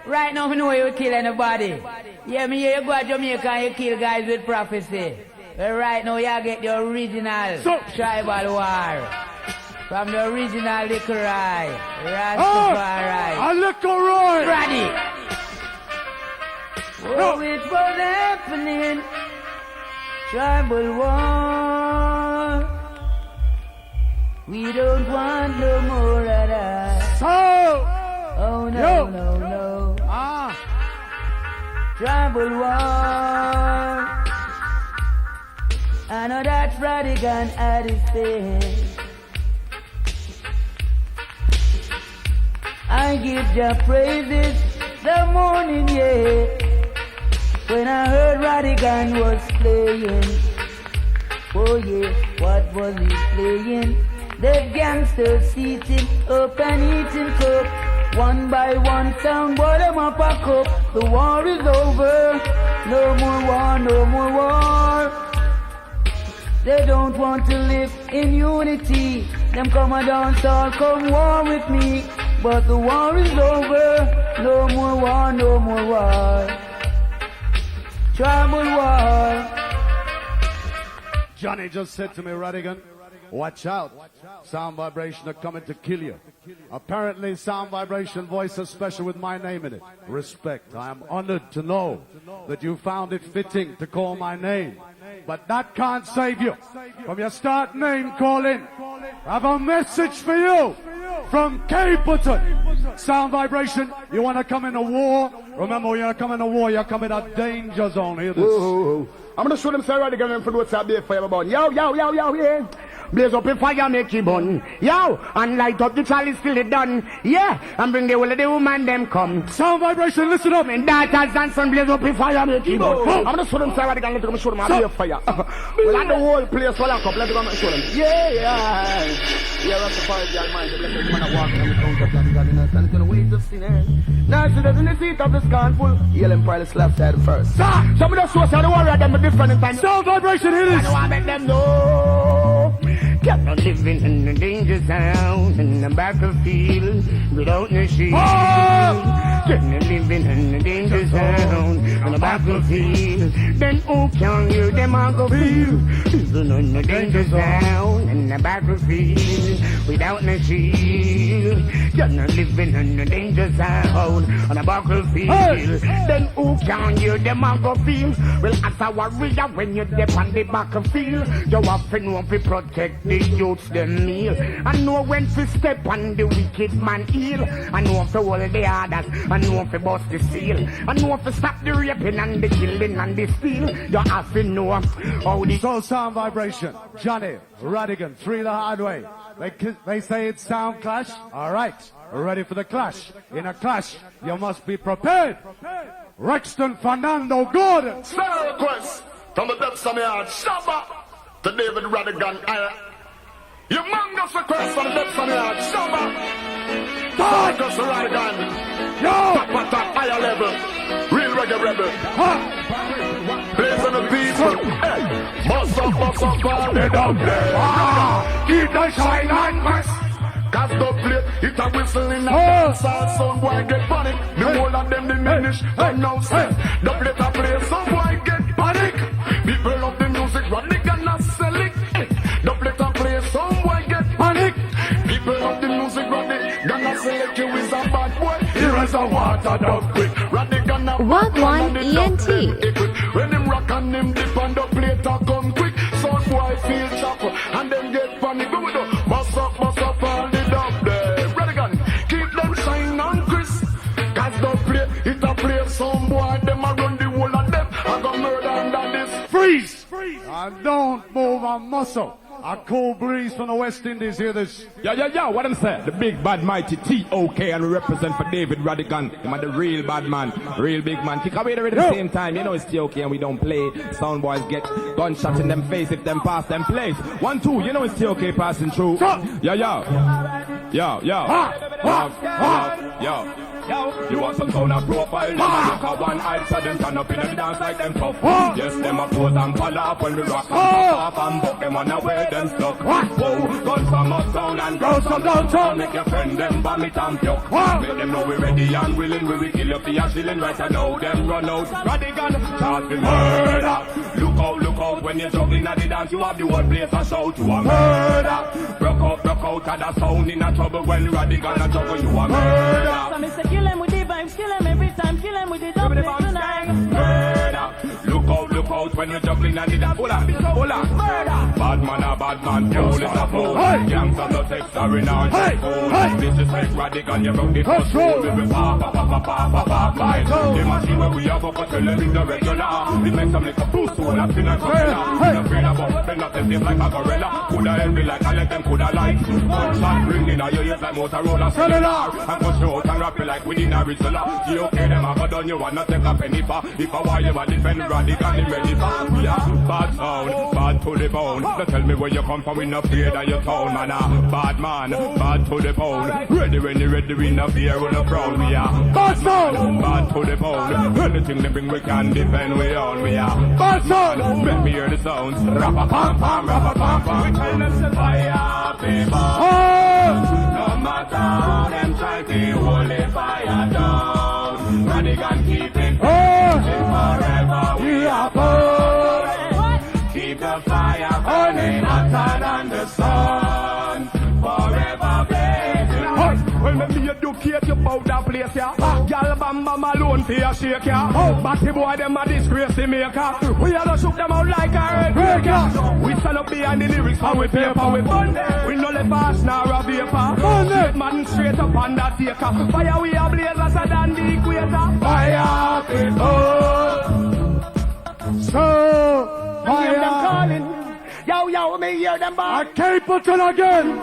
Right now, we know you will kill anybody. Yeah, me hear you go to Jamaica and you kill guys with prophecy. But right now, you get the original Tribal War. From the original Liquor Eye. Rastafari.
A Liquor Eye!
Roddy. Oh, it was happening. Tribal War. We don't want no more of that.
So,
oh no, no, no. Tribal War. I know that Rodigan had his face. I give your praises the morning, yeah. When I heard Rodigan was playing. Oh yeah, what was he playing? The gangsters seating up and eating coke. One by one sound, boy, them up a cup. The war is over. No more war, no more war. They don't want to live in unity. Them come a dance all, come war with me. But the war is over. No more war, no more war. Tribal war.
Johnny just said to me, Rodigan, watch out. Sound vibration are coming to kill you. Apparently, sound vibration voice is special with my name in it. Respect. I am honored to know that you found it fitting to call my name. But that can't save you. From your start name calling, I have a message for you from Capleton. Sound vibration, you want to come in a war? Remember, when you come in a war, you come in a danger zone. Hear this.
Whoa. I'm gonna show them say Rodigan for what's up there for everybody. Yo, yeah.
Blaze up a fire, make it burn. Yo, and light up the chalice till it done. Yeah, and bring the whole of the woman them come. Sound vibration, listen up. And daughters and son, blaze up a fire, make it burn. I'm gonna show them say what they can, let them show them how to fire. Well, and the whole place will lock up, let them show them. Yeah. Yeah, that's the fire, the Almighty. Let them wanna walk on the count of godliness, and it's gonna wait to sinners. Now she doesn't the seat of the scornful. Yell and probably slap side first. Some of the source of the warrior, them are different in time. Sound vibration, hit it. I don't want to make them know. Kept on living in the danger zone, in the battlefield, without no shield. Kept on living in the danger zone, in the battlefield. Then who can you, them all go feel? Living in the danger zone, in the battlefield, without no shield. Kept on living in the danger zone, on the battlefield. Then who can you, them all go feel? Well, as a warrior, when you're deep on the battlefield, you have to know to protect the youths them meal. I know when to step on the wicked man heel. I know to hold the others. I know to bust the seal. I know to stop the raping and the killing and the steal. You have to know how the
soul sound vibration. Johnny, Rodigan, 3 the hard way. They say it's sound clash. All right, ready for the clash. In a clash, you must be prepared. Rexton Fernando Gordon.
Sir request from the depths of my heart. Shabba to David Rodigan. Humongous request from the depths of my heart. Shabba. Marcus Rodigan. Yo. Top, higher level. Real reggae rebel. Place on the people. Hey. Bust up, all the down there. Keep the shine and press. Cause the plate, it a whistle in a dancehall, some boy get panic. The whole of them diminish, and now say the plate a play, some boy get panic. People love the music, Rodigan not sell it. The plate a play, some boy get panic. People love the music, Rodigan not sell it. You is a bad boy, here is a water dog quick. Rodigan not
Wagwan ENT.
When him rock and him dip on the plate a come quick. Some boy feel chopper, and then get panic. Go with the bust up all the it a play some boy, them a run the whole of them. I got murder under this.
Freeze! And don't move a muscle. A cool breeze from the West Indies, hear this.
Yo, what I'm saying? The big bad mighty T.O.K. and we represent for David Rodigan. Him are the real bad man, real big man. Kick away there at the same time, you know it's T.O.K. and we don't play. Sound boys get gunshots in them face if them pass them place. 1, 2, you know it's T.O.K. passing through. Yo. You want some sound of profile? Them a look at one eye, so them turn up in them dance like them tough. Yes, them a pose and fall off when we rock and pop off and buck them on the way them stuck. Whoa, guns from uptown and girls from downtown. Make your friend them bomb it and puke. Make them know we ready and willing. We will kill you for your shilling right and now them run out. Rodigan, charge the murder. Look out when you're juggling at the dance. You have the whole place a shout. You a murder. Broke out at the sound in a trouble when Rodigan a juggle. You a murder.
Kill him with the vibes, kill him every time, kill him with the double tonight.
Murder. Look out when you're juggling and it a hold on. Bad man, fool is a fool. Gangsters no sex are in our fool. This is like Rodigan, you broke the first rule. We will pop, fight. They must see where we are, but tell them it's the regular. We make some little boost to all up in a gorilla. We're afraid about them, not them face like a gorilla. Coulda envy like I let them coulda like. Gunshot ringing out your ears like Motorola cellular. And push you out and rap it like within a Rizzola. See okay, them have done you wanna take a penny for. If I want you a defend Rodigan, you ready for. We are bad sound, bad to the bone. Don't tell me where you come from, we no fear that you town, man. Bad man, bad to the bone. Ready when you ready, we no fear, we no frown. We are bad sound, bad to the bone. Anything they bring, we can defend, we own. We are bad sound, let me hear the sounds. Rap-a-pam-pam, rap-a-pam-pam. We tell them to fire, people. No matter how them try to hold the fire down. Rodigan keep it burning forever, we are born. Keep the fire burning hotter than the sun. Forever blazing. When me educate you about that place, yeah. Y'all bam alone for your shake, yeah. Batty boy, them a disgrace the maker. We all shoot them out like a earthquake. We stand up behind the lyrics and we paper, we burn them. We no let pass nor a vapor. Straight man straight up on that taker. Fire we a blaze as a than the equator. Fire people.
So, fire. Them calling.
Yo, me hear them ball.
I Capleton again.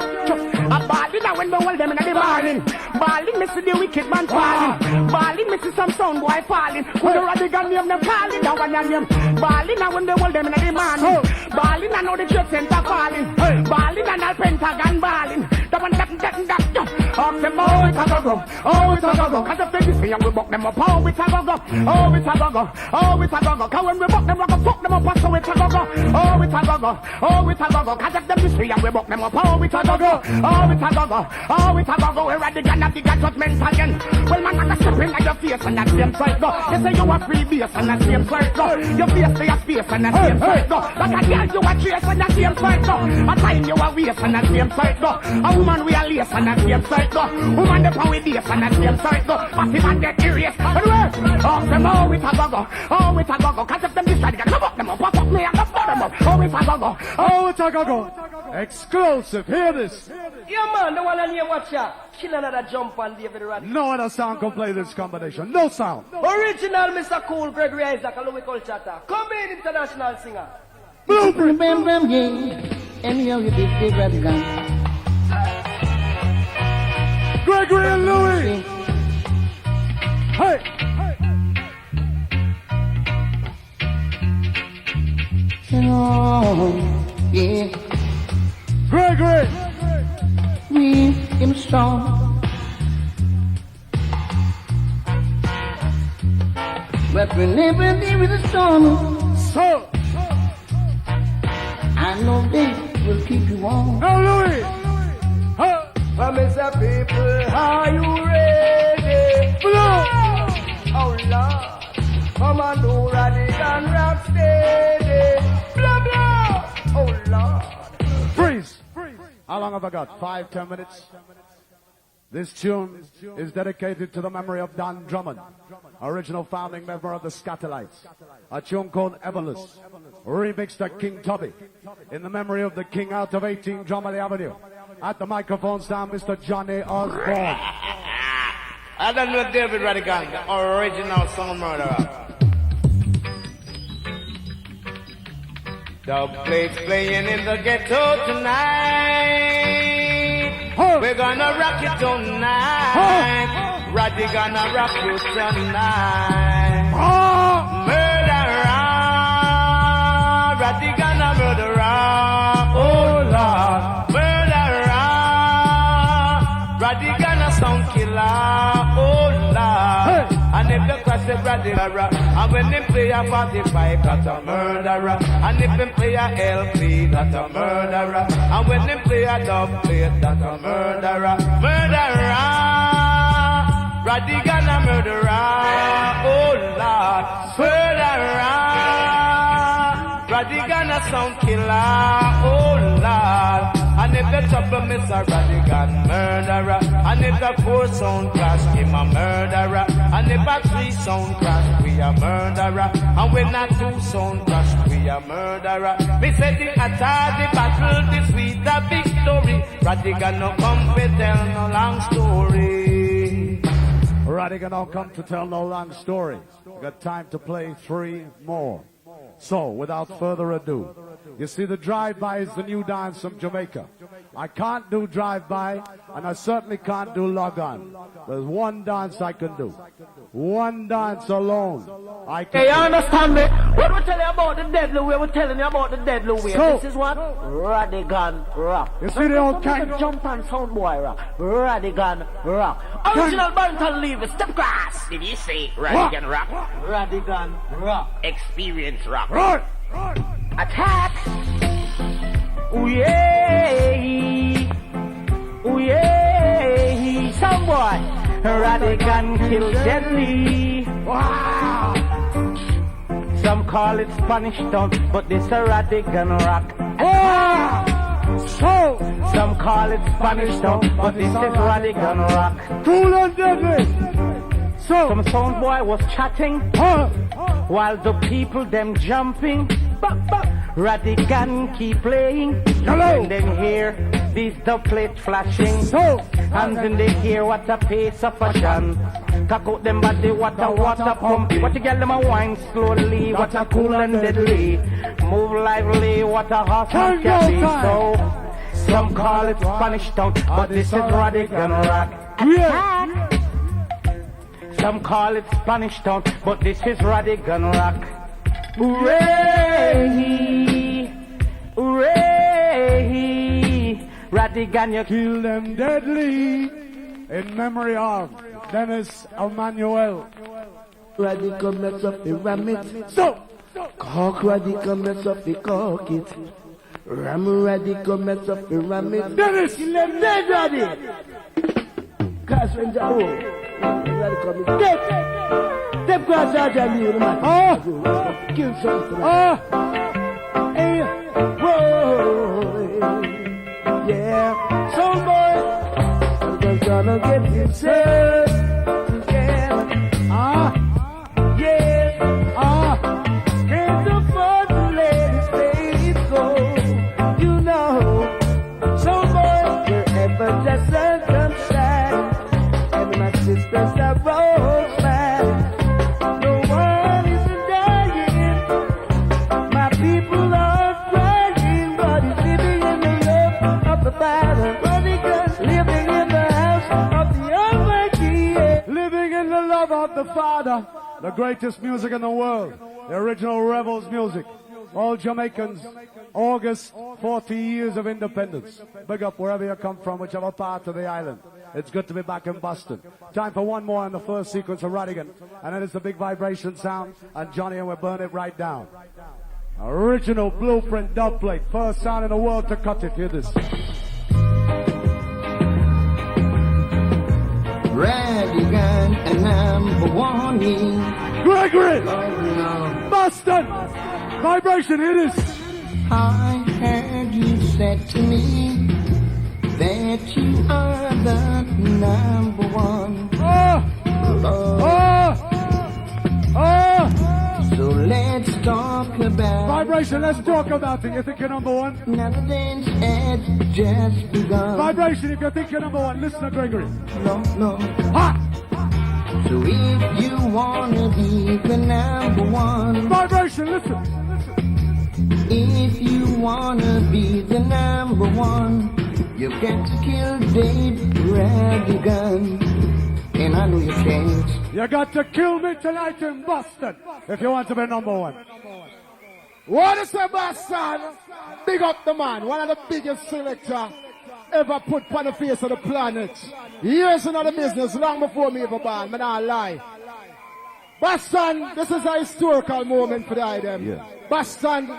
A balling now when we hold them in the balling. Balling, me see the wicked man falling. Balling, me see some sound boy falling. When the Rodigan name them calling, that one your name. Balling now when they hold them in the morning. Balling, I know the church center falling. Balling and all Pentagon balling. That one, that. Ask them, oh, it's a go-go. Oh, it's a go-go. Cause if they this way and we buck them up, oh, it's a go-go. Oh, it's a go-go. Oh, it's a go-go. Cause when we buck them up, fuck them up, so it's a go-go. Oh, it's a go-go. Oh, it's a go-go. Cause if them this way and we buck them up, oh, it's a go-go. Oh, it's a go-go. Oh, it's a go-go. We're at the gun of the judgment again. Well, man, I can step in at your face and that same side go. They say you are free base and that same side go. Your face to your space and that same side go. Like a girl, you are chase and that same side go. A time you are waste and that same side go. A woman we are lace and that same side go. Woman the power days and that same side go. But if I get curious, anyway, ask them, oh, it's a go-go. Oh, it's a go-go. Cause if them decide to come up them up, pop up me and come them up. Oh, it's a go-go.
Oh, it's a go-go. Exclusive, hear this.
Yeah, man, the one on here, watch out. Kill another jump on David Rodigan.
No other sound can play this combination. No sound.
Original Mr. Cool, Gregory Isaac, and Louis Colchata. Come in, international singer.
Blueprint.
Bam, bam, yeah. Anyhow, you did David Rodigan.
Gregory and Louis. Hey.
Oh, yeah.
Gregory.
We am strong. But whenever there is a storm,
so
I know they will keep you warm.
Now, Louis.
Mr. People, are you ready?
Blow.
Oh Lord, come on, do Rodigan rock steady. Blah blah. Oh Lord.
Freeze. How long have I got? 5-10 minutes? This tune is dedicated to the memory of Don Drummond, original founding member of the Scatterlights. A tune called Everless, remixed by King Tubby, in the memory of the king out of 18 Drummond Avenue. At the microphone stand, Mr. Johnny Osborne.
I don't know David Rodigan, the original sound murderer. The plate's playing in the ghetto tonight. We're gonna rock it tonight. Rodigan gonna rock you tonight. Murderer, Rodigan gonna murderer. Oh Lord. Rodigan a sound killer, oh Lord. And if the class is Rodigan, and when they play a 45, that's a murderer. And if they play a LP, that's a murderer. And when they play a dub plate, that's a murderer. Murderer, Rodigan a murderer, oh Lord. Murderer, Rodigan a sound killer, oh Lord. And if the trouble miss a Rodigan murderer, and if the 4 sound clash, him a murderer, and if a 3 sound clash, we a murderer, and when a 2 sound clash, we a murderer. Me say the attack, the battle, the sweet, the victory. Rodigan no come to tell no long story.
Rodigan don't come to tell no long story. We got time to play 3 more. So, without further ado, you see the drive-by is the new dance from Jamaica. I can't do drive-by, and I certainly can't do log-on. There's one dance I can do. One dance alone I can
Hey, you
do.
understand me? What we tell you about the deadly way, we're telling you about the deadly way.
So,
this is what? Rodigan rock.
You see the old king?
Jump on sound boy rock. Rodigan rock. Original Barrington Levy, step class.
Did you say Rodigan rock?
Rodigan rock.
Experience rock.
Right.
Attack. Ooh yeah. Ooh yeah. Some boy. Rodigan kill deadly. Wow. Some call it Spanish town, but this a Rodigan rock.
Wow. So,
some call it Spanish town, but this is Rodigan rock.
Cool and deadly. So,
some sound boy was chatting, while the people them jumping. Rodigan keep playing,
hello.
And then hear
These the plate flashing. Hands in the air, what a pace of fashion. Cock out them body, what a water pump. What you get them a wine slowly, what a cool and deadly. Move lively, what a horse and carry. So, some call it Spanish town, but this is Rodigan rock. Attack! Some call it Spanish town, but this is Rodigan rock. Hooray! Hooray! Rodigan, you
kill them deadly. In memory of Dennis Emmanuel.
Radical mess up the ram it. So, cock radical mess up the cock it. Ram radical mess up the ram it.
Dennis,
kill them dead, Raddy. Cast when the radical is dead. Step cross out and leave him. Oh, kill something.
Oh,
hey, whoa, yeah, some boy. Gonna get himself together. Can't afford to let his face go. You know, some boys wherever the sun comes shine, and my sisters are rose fine. No one is dying. My people are crying, but he's living in the love of the Father. Living in the of the Almighty,
living in the love of the Father, the greatest music in the world, the original Rebels music. All Jamaicans, August, 40 years of independence. Big up wherever you come from, whichever part of the island. It's good to be back in Boston. Time for one more in the first sequence of Rodigan, and then it's the big vibration sound, and Johnny and we burn it right down. Original blueprint dub plate, first sound in the world to cut it. Hear this.
Rodigan and number one.
Gregory! Boston! Vibration, it is.
I heard you said to me that you are the number one. So let's talk about
vibration, let's talk about it. You think you're number one?
Nothing has just begun.
Vibration, if you think you're number one, listen to Gregory.
No. Ha! So if you wanna be the number one,
vibration, listen.
If you wanna be the number one, you've got to kill Dave Rodigan. And I know you can't.
You got to kill me tonight in Boston if you want to be number one.
What is the Boston? Big up the man, one of the biggest selectors ever put on the face of the planet. Years in the business, long before me ever born, man, I lie. Boston, this is a historical moment for the item. Yeah. Boston,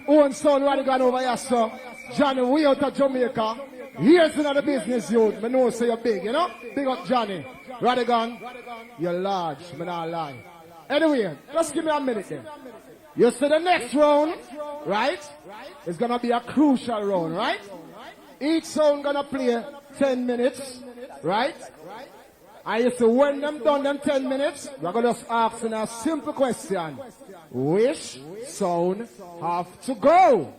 own son Rodigan over here, so Johnny, way out of Jamaica. Years in the business, youth. I know say you're big, you know? Big up Johnny. Rodigan, you're large, man, I lie. Anyway, just give me a minute then. You see the next round, right? It's gonna be a crucial round, right? Each sound gonna play 10 minutes, right? And you see when them done them 10 minutes, we're gonna just ask a simple question. Which sound have to go?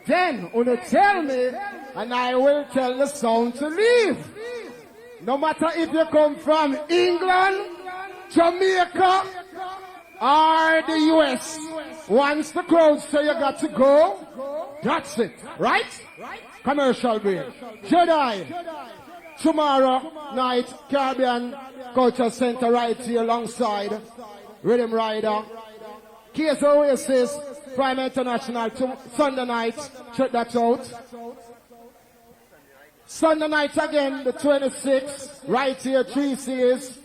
Then, you tell me, and I will tell the sound to leave. No matter if you come from England, Jamaica, or the US. Once the crowd say you got to go, that's it, right? Commercial break. Jedi. Tomorrow night, Caribbean Culture Center right here alongside Rhythm Rider. Case Oasis, Prime International, Sunday night, check that out. Sunday night again, the 26th, right here, 3 C's,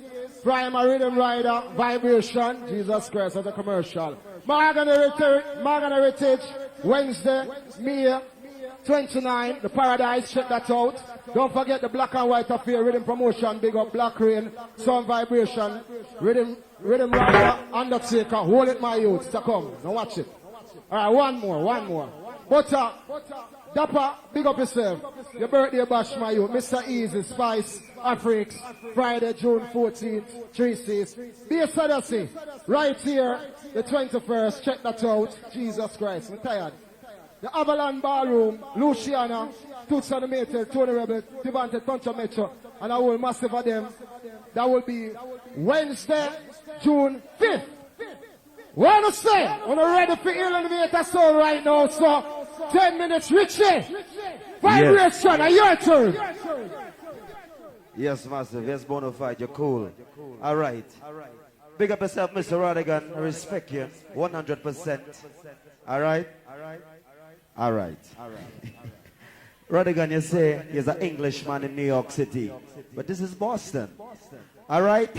Prime Rhythm Rider, Vibration, Jesus Christ, that's a commercial. Morgan Heritage, Wednesday, May 29, the Paradise, check that out. Don't forget the Black and White Affair, Rhythm Promotion, big up Black Rain, Sound Vibration, Rhythm Rider, Undertaker, hold it my youth, to come, now watch it. Alright, one more. Butter, Dapper, big up yourself. Your birthday bash my youth, Mr. Easy, Spice, Afrix, Friday, June 14th, 3 C's. Be a Sadasi, right here, the 21st, check that out, Jesus Christ, I'm tired. The Avalon Ballroom, Luciana, Toots and the Mater, Tony Rebel, Devante, Toncha Metro, and I will massive of them. That will be Wednesday, June 5th. What to say? We're ready for Elevator Soul right now, so 10 minutes, Richie. Vibration, yes. Your turn.
Yes, massive. Yes, Bonafide, you're cool. All right. Big up yourself, Mr. Rodigan. I respect you 100%. All right? All right. Rodigan, you say he's an Englishman in New York City. But this is Boston. All right?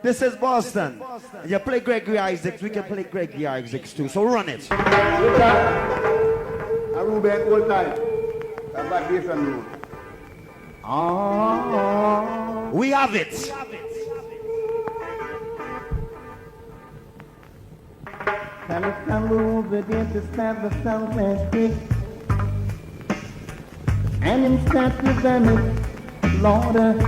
This is Boston. And you play Gregory Isaacs, we can play Gregory Isaacs too. So run it.
Ruben, hold tight. That's vibration rule.
We have it.
And him start to vomit, Lord.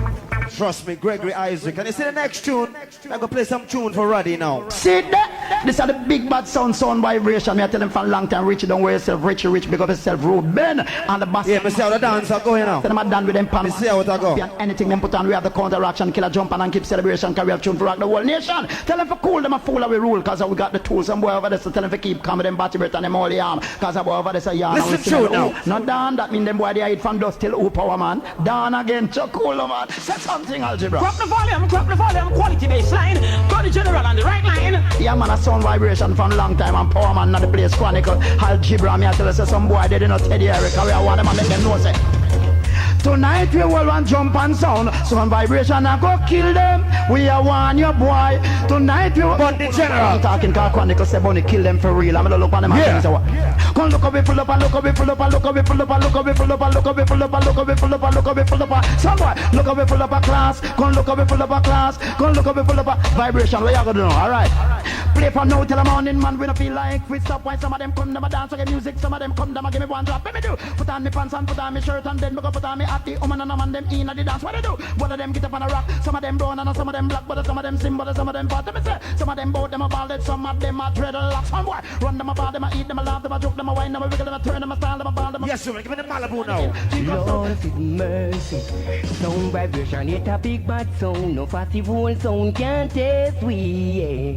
Trust me, Gregory Isaac. And you see the next tune? I'm going to play some tune for Roddy now.
See that? This are the big bad sound vibration. Me I tell him for a long time, Richie, don't wear yourself, Richie, big up yourself, Rodigan. And the bass.
Yeah, me see how the dance are going now.
Then I'm done with them pan.
Me see how it go.
Anything them put on, we have the counteraction, killer jump and keep celebration, carry have tune for rock the whole nation. Tell them for cool, them a fool we rule, cause we got the tools. Some boy over there, so tell them for keep coming, them batty breath and them all the arm. Cause a boy over there say, yeah,
listen true now.
Not down, that mean them boy they hide from dust till who power man. Down again, so cool man. Say something, algebra.
Crop the volume, quality baseline. Got the general on the right line.
Yeah man, a sound vibration from long time and power man, not the place chronicle. Algebra, me I tell you, say some boy they did not Teddy Eric, I want them and make them know say. Tonight we will want jump and sound. Sound vibration I go kill them. We are one your boy. Tonight we will.
But the general
talking car chronicle say bunny kill them for real. I'm gonna look on them and say what. Come look up, pull up and look up, pull up and look up, pull up and look up, pull up and look up, pull up and look up, pull up and look up, pull up. Some boy look up, pull up a class. Come look up, pull up a class. Come look up, pull up a vibration. What you gonna do? Alright. Play for now till the morning, man. We don't feel like we stop. Why some of them come, them a dance, I get music. Some of them come, them a give me one drop. Let me do. Put on me pants and put on me shirt and then me go put on me at the woman and a man them in at the dance. What they do? One of them get up on a rock. Some of them brown and some of them black. But some of them sim, but some of them fat. Let me say. Some of them both them a bald. Some of them a dreadlocks. Some boy run them a ball, them a eat, them a laugh, them a joke, them a wine, them a wiggle, them a turn, them a style, them a ball, them a.
Yes, sir. Give me the Malibu now.
Lord of mercy, sound vibration, it a big bad sound. No festival sound can't test we. Yeah.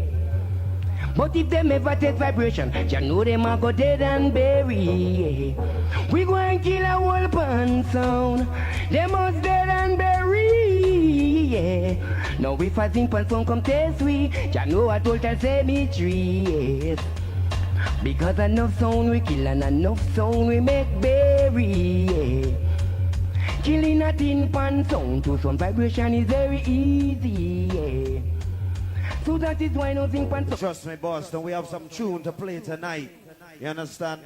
But if them ever test vibration, you know them a go dead and bury. Yeah. We go and kill a whole pan sound. Them must dead and bury. Yeah. Now if a zinc pan sound come test we, you know a total cemetery. Yes. Because enough sound we kill and enough sound we make bury. Yeah. Killing a tin pan sound to some vibration is very easy. Yeah. So that is why nothing pan.
Trust me, Boston, we have some tune to play tonight. You understand?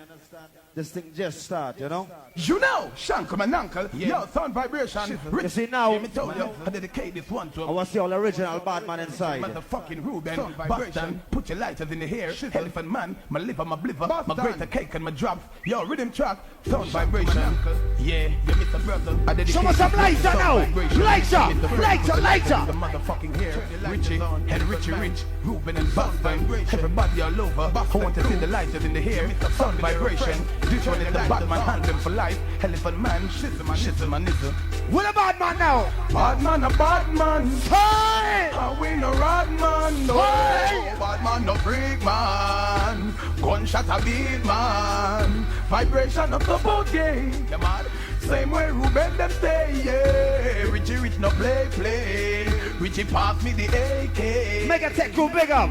This thing just start, you know?
You know, Shank, my uncle, your sound vibration.
You see now,
I told you, I dedicate this one to
I want to see all the original bad man inside.
Motherfucking Ruben, Boston, put your lighters in the hair, elephant man, my liver, my bliver, my greater cake and my drop. Yo, rhythm track, sound vibration. Yeah, you Mr. Brother. I dedicate
show us some lighter now! Lighter! Lighter!
The motherfucking hair, Richie, and Richie Rich, Ruben and Boston. Everybody all over, I want to see the lighters in the hair, sound vibration. This one is the Batman anthem for life. Elephant man, shizzum and nizzum.
What a bad man now?
Bad man, a bad man. Hey! We no rad man, no. Hey! Bad man, no freak man. Gunshot a beat man. Vibration of the boat game. Yeah, man. Same way Ruben them stay, yeah. Richie Rich no play. Richie pass me the AK.
Make a tech go big up.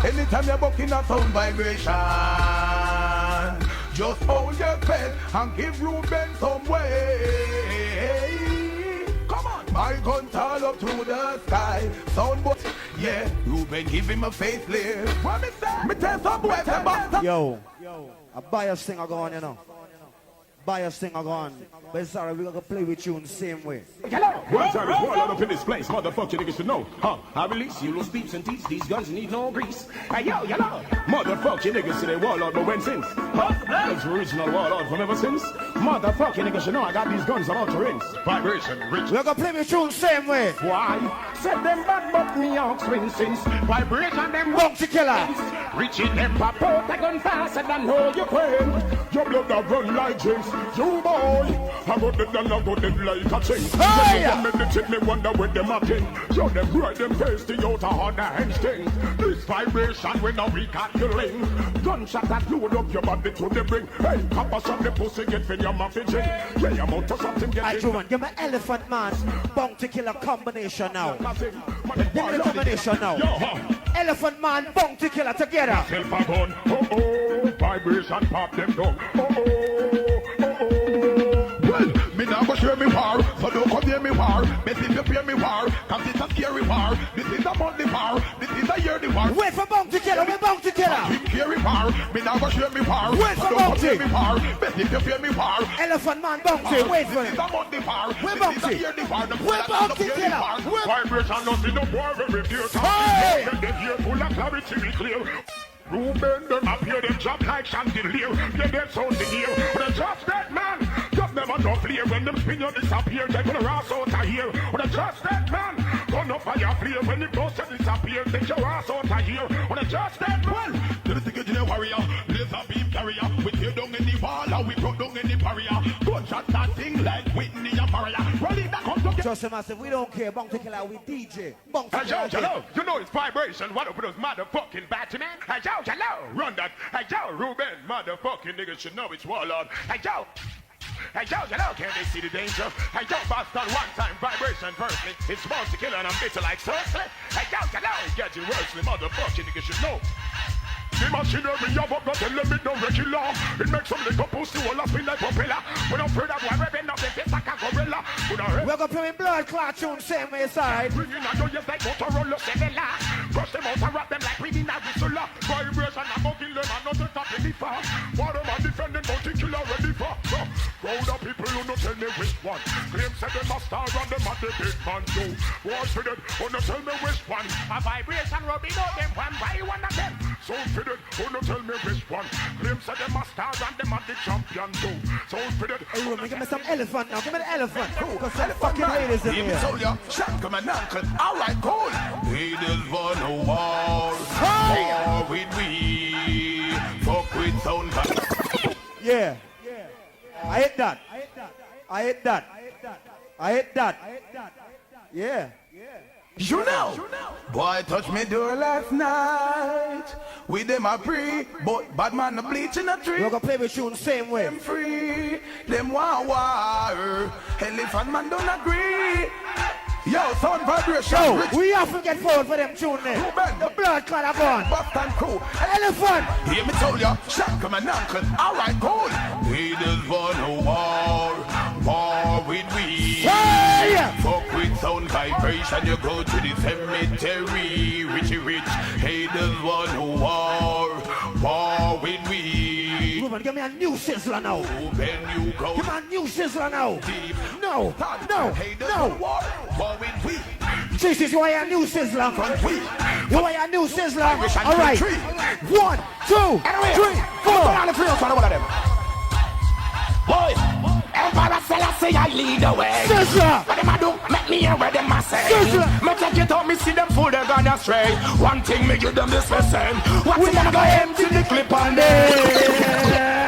Anytime you're bucking a sound vibration, just hold your pen and give Ruben some way. Come on. My gun tall up through the sky. Sound boy, yeah. Ruben give him a facelift. What me say? Me tell some boy say basta.
Yo, a bias thing I go on, you know. Bias thing I go on. But sorry, we're gonna play with you in the same way.
Hello. One time is all up in this place. Motherfucker, niggas should know. Huh? I release you little speeps and teeth. These guns need no grease. Hey, yo. Motherfucker, niggas say they warlord, but when since? Huh? That's original warlord from ever since.
Motherfucking niggas, you know I got these guns about to rinse.
Vibration, rich.
We're gonna play the tune same way.
Why? Said them bad but me out swing since. Vibration them
Bounty killer.
Richie them pop out a gun faster than how you claim. Your blood a run like James. You boy, I go dead and I go dead like a chain.
Hey!
Them meditate me wonder where them again. Show them bright them tasty out a harder and sting. This vibration when a we calculate. Gunshot that load up your body to the brain. Hey, copper shot the pussy get fin your mouth in jail. Yeah, you mount to something get
I do want give me Elephant Man Bounty Killer combination now. Give me the combination now. Elephant Man Bounty Killer together.
Self a gun. Oh oh, vibration pop them down. Oh oh, oh oh. Well, me now go share me war, so don't come near me war. Best if you fear me war, cause it's a scary war. This is a monthly war, this is a yearly war.
Wait for Bounty Killer, we Bounty Killer.
Scary war, me now go share me war.
Wait for Bounty.
Best if you fear me war.
Elephant Man Bounty, wait for him.
This is a monthly war,
We're
this is a
Bounty.
yearly war.
We're Bounty Killer.
Vibration not in the war, very fear.
Hey!
The year full of clarity, be clear. Ruben, them appear, them drop like chandelier. Yeah, them sound the ear. But the just that man, just never no clear. When them spin you disappear, they gonna rise out of here. But the just that man, turn up fire flare. When the ghost disappear, take your ass out of here. But the just that man, to the ticket in the warrior, laser beam carrier. We tear down in the wall, or we broke down in the barrier. Gunshot that thing like Whitney and Maria. Rolling that come together.
Trust him, I said, we don't care. Bounty Killer, we DJ. Bounty
Hey,
Killer.
yo, you know it's vibration. What up with those motherfucking batman? Hey, yo, run that. Hey, yo, Ruben, motherfucking niggas should know it's Warlord. Hey, yo, can't they see the danger? Hey, yo, Boston, one time vibration, firstly. It's Bounty Killer and I'm bitter like Cersei. Hey, yo, it's getting worse, motherfucking niggas should know. The machinery of up, not tell them it no regular. It makes some little pussy all up in like propeller. When I'm afraid of one revving up, they face like a gorilla.
We're gonna play blood clot tune same way side.
Bringing a joyous like Motorola Cellular. Crush them out and wrap them like reading a whistler. Vibration, I'm gonna kill them and not just up in the far. What am I defending, Bounty Killer ready for? Crowd of people who don't tell me which one. Claim said them a star and them a the big man too. War fitted, who don't tell me which one. A vibration rubbing out them one by one of them. So fitted, who don't tell me which one. Claim said them a star and them a the champion too. So fitted.
Hey, Roman, give me some elephant now. Give me the elephant. Cause some fucking haters in here.
Told ya, shot come an uncle. All right, cool. We just want a war. War with we. Fuck with sound.
Yeah. I hit that. I hit that. I hit that. Yeah.
You know, boy touch me door last night. With them a pre, but bad man a bleach in a tree.
We're gonna play with tune same way.
Them free, them want war. Elephant man don't agree. Yo, sound vibration.
Yo, we have to get forward for them tune there. The blood clot gone.
Boston crew.
Elephant.
Hear me tell ya, shot come an uncle. All right, cool. We just want a war. War with we.
Hey!
Fuck with sound vibration. You go to the cemetery. Richie rich. Hey, just want a war. War with we.
Ruben, give me a new sizzler now.
When you go.
Give me a new sizzler now.
Deep.
No.
Hey,
No.
War with we.
Jesus, you want a new sizzler?
We.
You want a new sizzler? All right. 1, 2, 3, 4.
Boy, Emperor Selassie, I lead the way.
Sizzler.
What them a do? Make me hear where them a say.
Sizzler.
Me take it out, me see them fool, they gone astray. One thing, me give them this lesson. What we gonna go empty the clip on them?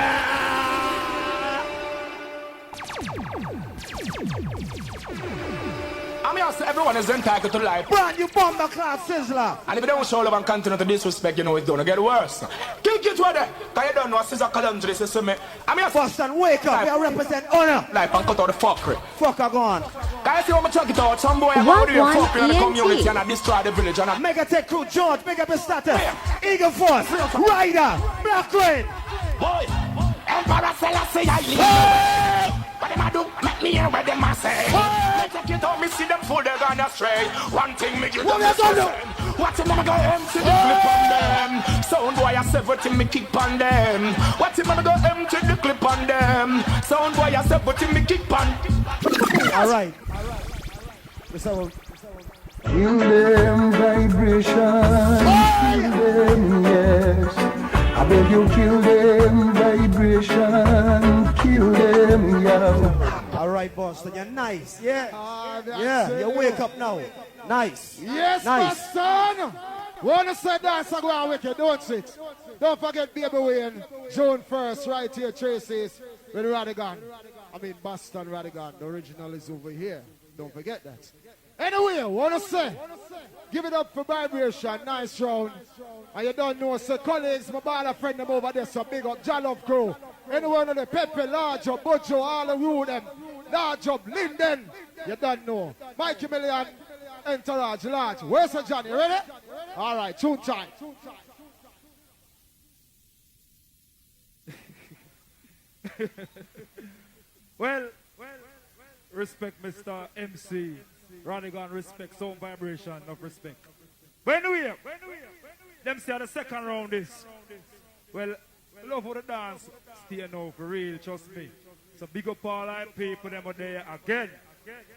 Everyone is entitled to life.
Brand new bomber class sizzler.
And if you don't show love and continue to disrespect, you know it's gonna get worse. Kick it with it. Cause you don't know a scissor calamity this is me. I mean,
Boston, wake up. We represent honor.
Life and cut out the fuckery.
Fucker gone.
Guys, you see what me check it out? Some boy about here fuck in the community and I destroy the village and I
Mega Tech Crew, George, Mega Status, Eagle Force, Rider, Black Rain.
Boy, Emperor Selassie, I lead. What them a do? Make me hear what them a say. Me take it out, me see them fool, they gone astray. One thing me give them this lesson. What him gonna go empty the clip on them? Sound boy a everything me keep on them. What him gonna go empty the clip on them? Sound boy a everything me keep on.
All right.
Feel them vibration, feel them, yes. I beg you kill them, vibration, kill them, yeah.
All right, Boston, you're nice, yeah.
Yeah,
you wake up now. Nice.
Yes,
nice.
my son. Wanna say dance and go on wicked, don't it? Don't forget Baby Wayne, June 1st, right here, Tracy's with Rodigan. I mean, Boston Rodigan, the original is over here. Don't forget that. Anyway, wanna say, give it up for Vibration, nice round. And you don't know, so colleagues, my bad friend them over there, so big up Jollof Crew. Anyone on the Pepe, Large up, Bojo, all the rule them. Large up, Linden, you don't know. Mikey Million, Entourage, Large. Where's the Johnny, ready? All right, tune time.
Well, respect Mr. MC. Rodigan, respect, sound vibration of respect. But anyway, them say the second round is, well, love for the dance, stay now for real, trust me. So big up all our people, them are there again.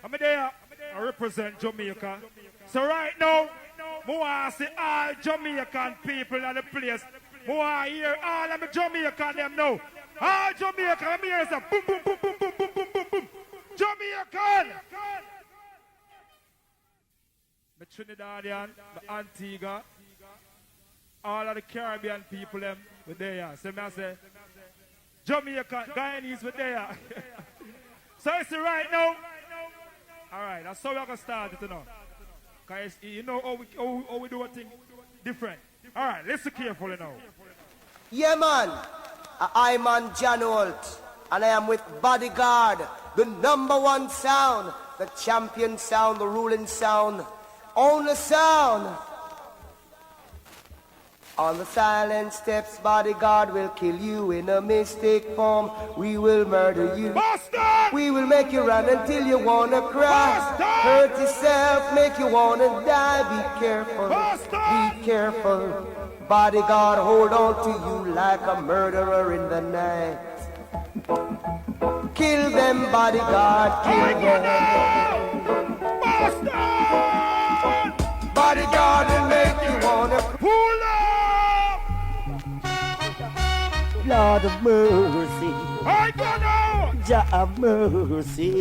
I'm there, I represent Jamaica. So right now, I want to see all Jamaican people in the place. I want to hear all of the Jamaican them now. All Jamaican, I'm here, say boom, boom, boom, boom, boom, boom, boom, boom, boom. Jamaican! The Trinidadian, the Antigua, all of the Caribbean people them were there. So I say, Jamaican, Guyanese were there. So you see right now, all right, that's how we're going to start it now. Because you know how we do a thing different. All right, listen carefully now.
Yeah, man. I'm on John Holt, and I am with BodyGuard, the #1 sound, the champion sound, the ruling sound, only sound. On the silent steps, BodyGuard will kill you in a mistake form. We will murder you.
Boston!
We will make you run until you wanna cry.
Boston!
Hurt yourself, make you wanna die. Be careful.
Boston!
Be careful. BodyGuard, hold on to you like a murderer in the night. Kill them, BodyGuard, kill them.
Boston!
BodyGuard will make you wanna
pull up!
Lord of mercy.
I don't know!
Jah of mercy.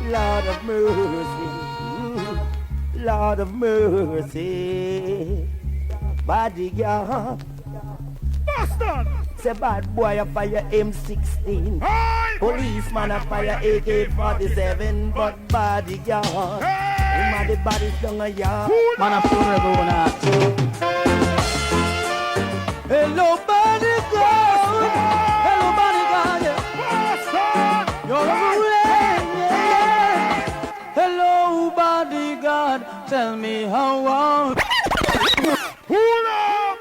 Lord of mercy. Lord of mercy. BodyGuard.
Boston!
Say bad boy a fire M16.
Hey!
Policeman a fire AK-47. But BodyGuard.
Hey!
Man the body's down a yard.
Man a phone going out. Hello BodyGuard. Hello BodyGuard.
Boston!
You're a ruling, yeah. Hello BodyGuard. Tell me how are
Pull up!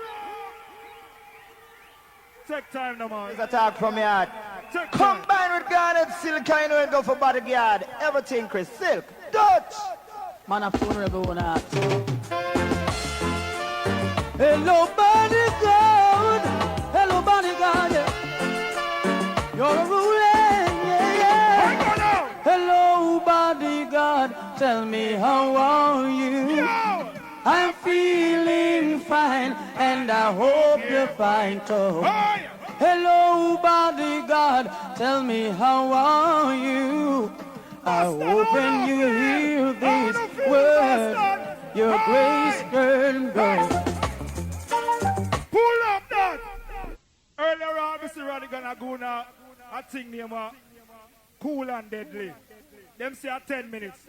Take time now, man.
It's a talk from yard.
Take time.
Combine with garnet silk, I know and go for BodyGuard. Everything Chris Silk. Dutch.
Man a phone going out. Hello BodyGuard. Hello BodyGuard. Yeah. You're a ruling, yeah. Hello BodyGuard. Tell me how are you?
Yo!
I'm feeling fine, and I hope you're fine too.
Hey!
Hello, BodyGuard, tell me how are you? I hope when you hear these words, your grace can go.
Pull up that! Earlier on, Mr. Rodigan, I go now, I think name Cool and Deadly. Them say 10 minutes.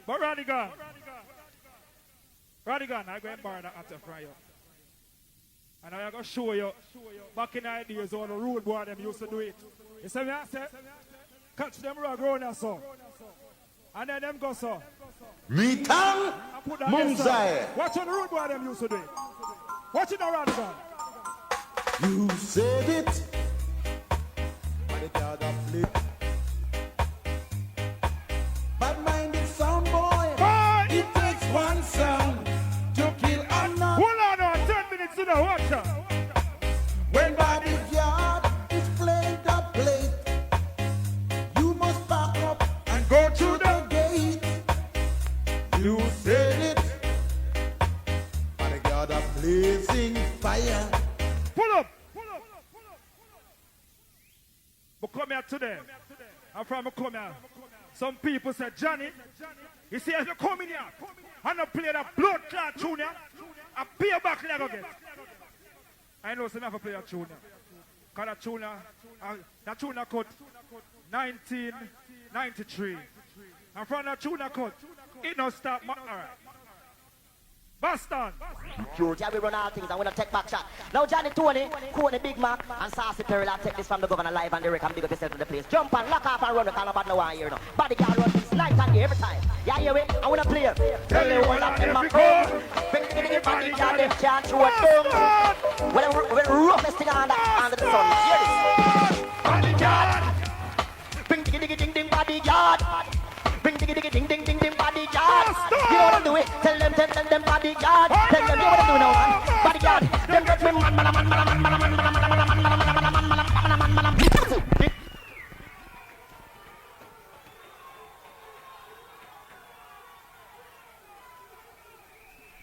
But Rodigan, I go and borrow that after fry up. And I'm going to show you, back in the days, how the road boy them used to do it. You see me, I say, catch them rug round and so. And then them go so.
Mitang Mumzai.
Watch on the road boy them used to do it. Watch it now, Rodigan.
You said it. Bad-minded sound boy. It takes one sound to kill another.
Hold on, 10 minutes to the watch out.
When BodyGuard is playing the plate, you must back up and go to the gate. You said it. BodyGuard are blazing fire.
Pull up. here today. I'm from Come. Some people say, Johnny, you see, if you come in here and I play that blood clot tune, I pay you back leg again. I know some have to play a tune. Because that tune cut 1993. And from that tune cut, it don't stop. All right. Boston.
Yeah, we run all things. I'm going to take back shot. Now, Johnny Tony, Coney Big Mac, and Saucy Peril. I'll take this from the governor live and direct and big up yourself to the place. Jump and lock off and run. Because nobody know why you're now. BodyGuard run this night and day every time. Yeah, hear it? I want to play. Tell you what I'm in my home. Bring the BodyGuard, them can't throw a tongue. We're the roughest thing under the sun. Hear this. BodyGuard. Bring the BodyGuard. Bring ding bodyguard. You know what I'm doing? Tell them bodyguard. Tell them you know what I'm doing now, man. Bodyguard. Them get me man.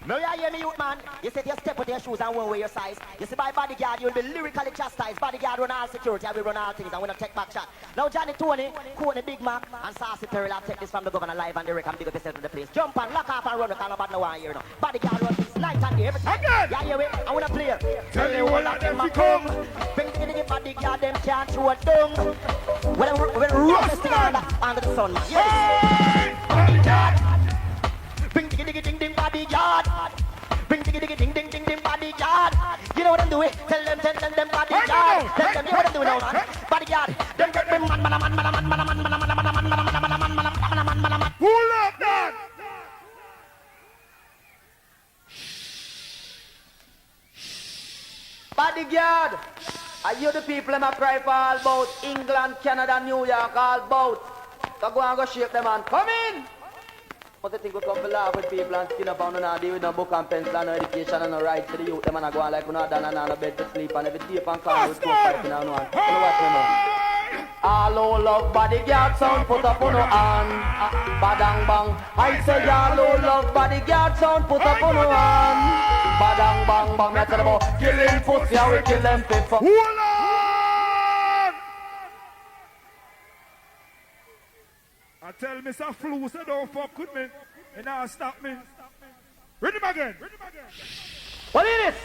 Now you hear me, youth man? You said you step with your shoes and won't wear your size. You see, by BodyGuard, you'll be lyrically chastised. BodyGuard run all security, I will run all things, and we're going to take back shot. Now Johnny Tony, Coney Big Mac, and Saucy Peril, I'll take this from the governor live and direct and big up yourself to the place. Jump and lock off and run, because nobody know why you're now. BodyGuard run this night and day every time. You hear it? I want to play. Tell you all of them to come. Bring the BodyGuard, them can't throw a dung. We're the roughest thing under the sun, man. Yes. BodyGuard. Bring the BodyGuard. Bring ding bodyguard. You know what I'm doing? Tell them bodyguard. Tell them you know what I'm doing now, man. Bodyguard. Them get me man.
Pull up that.
Bodyguard. Are you the people that cry for all about England, Canada, New York, all about? So go and go shake them and come in. But I think we come to laugh with people and skin up and not deal with no book and pencil and no education and no rights to the youth. Them and I go on like we're not done and on a bed to sleep and every tape and call with 2 fighting and no one. You know what, man? All who love BodyGuard sound put up on no hand. Badang bang. I say all who love BodyGuard sound put up on no hand. Badang bang bang. Me tell them about killing pussy and we kill them people.
Hold on! I tell Mr. Flu, say don't fuck with me. And now stop me. Read him again.
What is this?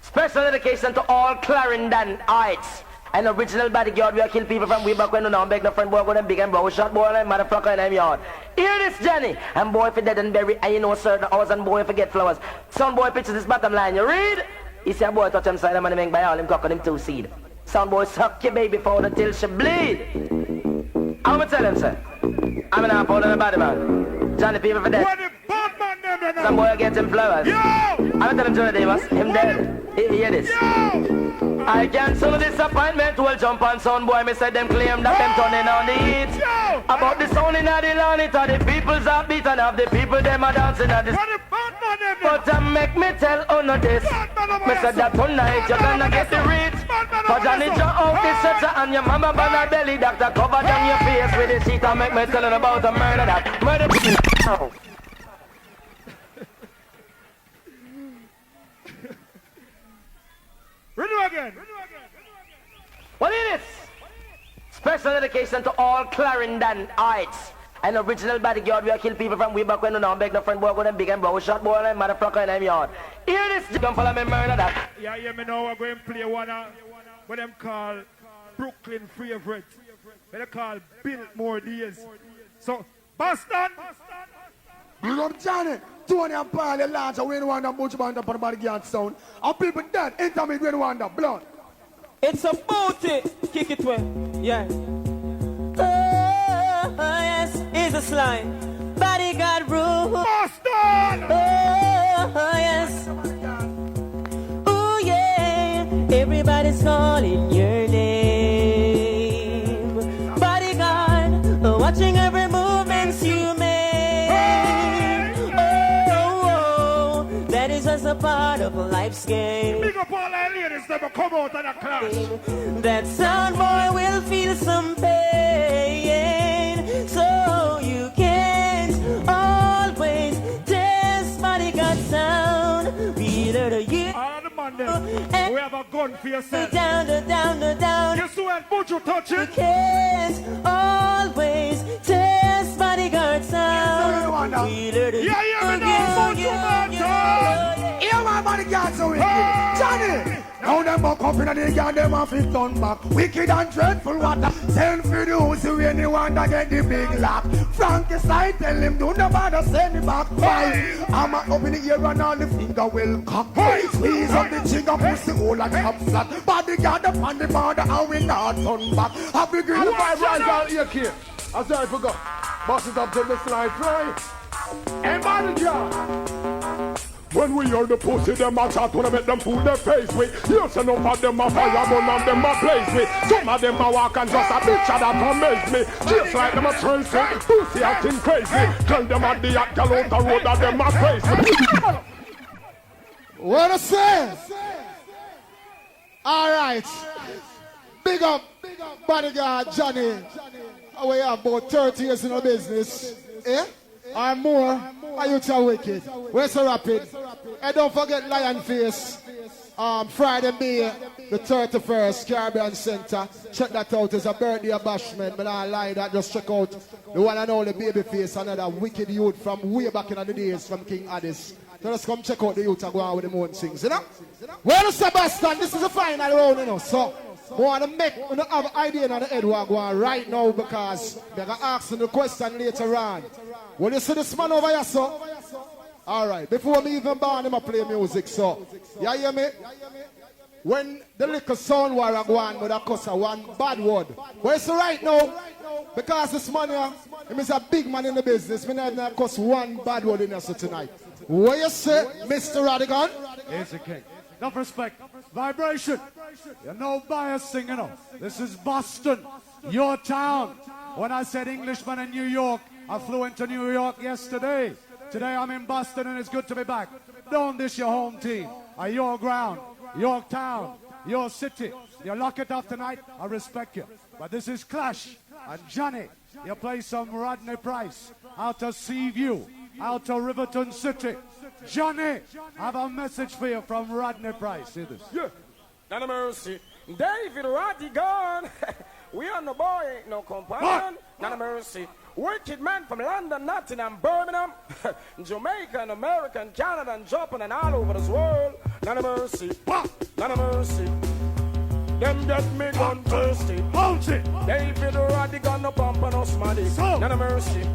Special dedication to all Clarendon Heights. An original BodyGuard, we kill people from way back when you know, beg no friend boy, go them big and brown shot boy, and motherfucker in them yard. Hear this, Johnny. And boy, if you dead and bury, and you know certain hours, and boy, if you get flowers. Son boy, picture this bottom line, you read? He say a boy touch him side, and make by all him cock on him 2 seed. Son boy, suck your baby for till she bleed. I'm gonna tell him, sir. I'm gonna hold on the body, man. Johnny, people for dead. Some boy get him flowers. I'm gonna tell him Johnny Davis, him dead. Hear this. I cancel disappointment, will jump on sound boy. Me said them claim that them turning on the heat. About the sound in the land, it are the people's heartbeat and of the people them are dancing at this. But make me tell on this. Me said that tonight you're gonna get the reach. Cause Johnny jump out the stretcher and your mama ban her belly. Doctor cover down your face with the sheet and make me tell about a murder that. Murder.
Read it again.
What is this? Special dedication to all Clarendon Heights. An original BodyGuard, we kill people from way back when you know, beg no friend boy, go them big and brown shot boy, and motherfucker in them yard. Hear this, you can follow me murder that.
Yeah, me know we're going to play one what them call Brooklyn favorite. What they call Built More Days. So, Boston.
Big up Johnny, Tony and Paul, the launch of Wayne Wonder, Butch Band up on the BodyGuard sound. And people dead, intermediate Wayne Wonder, blood.
It's a booty, kick it way, yeah. Oh, yes, it's a slime. BodyGuard rule.
Boston!
Oh, yes. Oh, yeah. Everybody's calling your name. BodyGuard, watching every movement you make. Just a part of life's game.
Big up all our ladies never come out of the class.
That sound boy will feel some pain. So you can't always test BodyGuard sound. Either the you
all the man them, we have a gun for yourself.
Down.
You swear can't put you touch it.
You can't always test bodyguard sound.
Yeah, me now, put you back down. Yeah, my bodyguard so wicked. Johnny. Now them buck up in the yard, them have it done back. Wicked and dreadful water. Send for the house to anyone that get the big lock. Frankie side tell him do not bother send me back. Hey, I'm up in the ear and all the finger will cock. Hey, squeeze up the trigger, push the hole and top flat. Bodyguard up on the border and we not turn back. Have the green five rise all here, kid. I'm sorry, I forgot. Boss it up to the slide, right? Hey, bodyguard. When we hear the pussy, them a chat when I make them fool their face with. You say no of them a fire, none of them a blaze with. Some of them a walk and just a bitch that amaze me. Just like them a crazy, pussy acting crazy. Tell them at the act out the road that them a crazy.
What I say? All right. Big up, bodyguard Johnny. We have about 30 years in the business. Eh? Or more. Are you too wicked? We're so rapid. And don't forget Lion Face. Friday, May the 31st, Caribbean Center. Check that out. It's a birthday bashment. But I lie that. Just check out the one and only Babyface. Another wicked youth from way back in the days from King Addis. So let's come check out the youth and go on with the moon things, you know? Well, Sebastian, this is the final round, you know. So, I want to make you have an idea in the head where I go on right now because they're going to ask you the question later on. Will you see this man over here, sir? All right, before me even born, him play music, so. You hear me? When the little sound war go on with a cuss one bad word. But it's right now, because this man here, him is a big man in the business, we never cuss one bad word in here so tonight. What you say, Mr. Rodigan?
Here's the king. Enough respect. Vibration. You're no biasing, you know. This is Boston, your town. When I said Englishman in New York, I flew into New York yesterday. Today I'm in Boston and it's good to be back. Don't dish your home team. Your ground, your town, your city. You lock it up tonight, I respect you. But this is Clash. And Johnny, you play some Rodney Price out of Seaview, out of Riverton City. Johnny, I have a message for you from Rodney Price. See this?
Yeah. None of mercy. David Rodigan. We are no boy, ain't no companion. None of mercy. Wicked man from London, Nottingham, Birmingham, Jamaica, and America, and Canada, and Japan, and all over this world. None of mercy. None of mercy. Them get me gun thirsty. David Rodigan no pump on us money. None of mercy.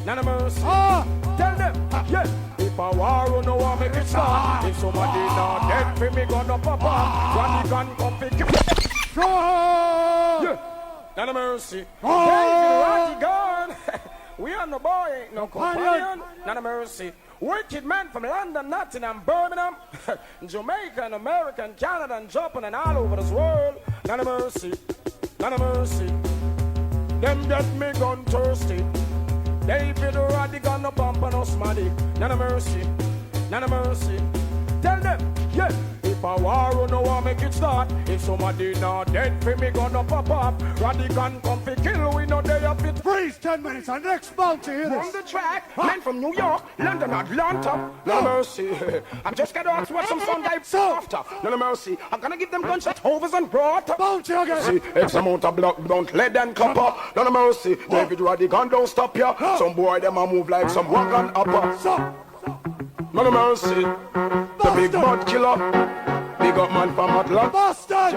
None of mercy. Tell them, yeah. If a war no one make it start. If somebody not dead for me gonna pop up. Rodigan come pick you. Yeah. None of mercy. David Rodigan. We are no boy, ain't no companion. None of mercy. Wicked man from London, Nottingham, Birmingham, Jamaica, and America, and Canada, and Japan, and all over this world. None of mercy. None of mercy. Them get me gun thirsty. David Rodigan no pump on us money. None of mercy. None of mercy. Tell them, yeah. If a war no one make it start. If somebody not dead for me gonna pop up. Rodigan come fi kill we no day of it.
Freeze 10 minutes. Our next bounty here.
On the track, men from New York, London, Atlanta. No mercy. I'm just gonna ask what some fun guy after. No mercy. I'm gonna give them gunshot hovers and brought.
Bounty again.
See, X amount of blood, don't lead and copper. No mercy. David Rodigan don't stop ya. Some boy them a move like some wagon upper. No mercy. The big mud killer. Big up man from Atlanta.
Boston.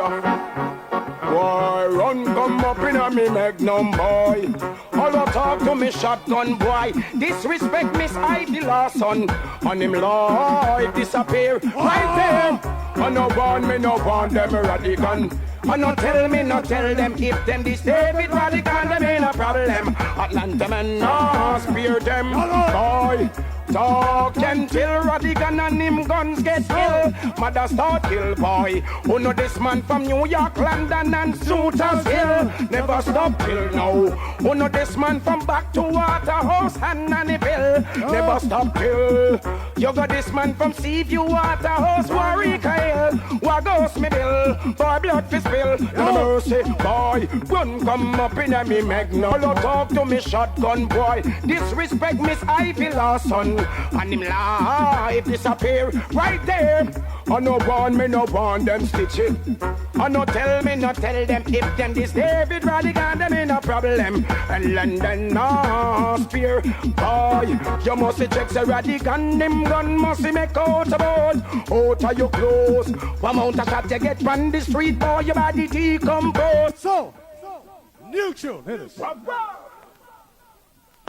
Boy, run come up in a me magnum boy. All talk to me shotgun boy. Disrespect Miss Ivy Lawson. On him life disappear right there. I no want me, no want them Rodigan. I no tell me, no tell them. If them this David Rodigan, them ain't a problem. Atlanta man, no spear them. Boy, talk until Rodigan and him guns get killed. Mother start kill boy. Who know this man from New York, London and Shooters Hill. Never stop till now. Who know this man from back to Waterhouse and Nannyville. Never stop till. You got this man from Seaview, Waterhouse, Warwick Hill. Wagos me bill. Boy blood fist spill. No mercy boy. Gun come up in a me magnum. Talk to me shotgun boy. Disrespect Miss Ivy Lawson. and him life disappear right there. I no want them stitch it. I no tell them if them this David Rodigan them in a problem. And London no spear. Boy, you must check the Rodigan, them gun must make out about. Out of your clothes, one amount of shot you get from the street, boy, your body decompose.
So, new tune, hit us.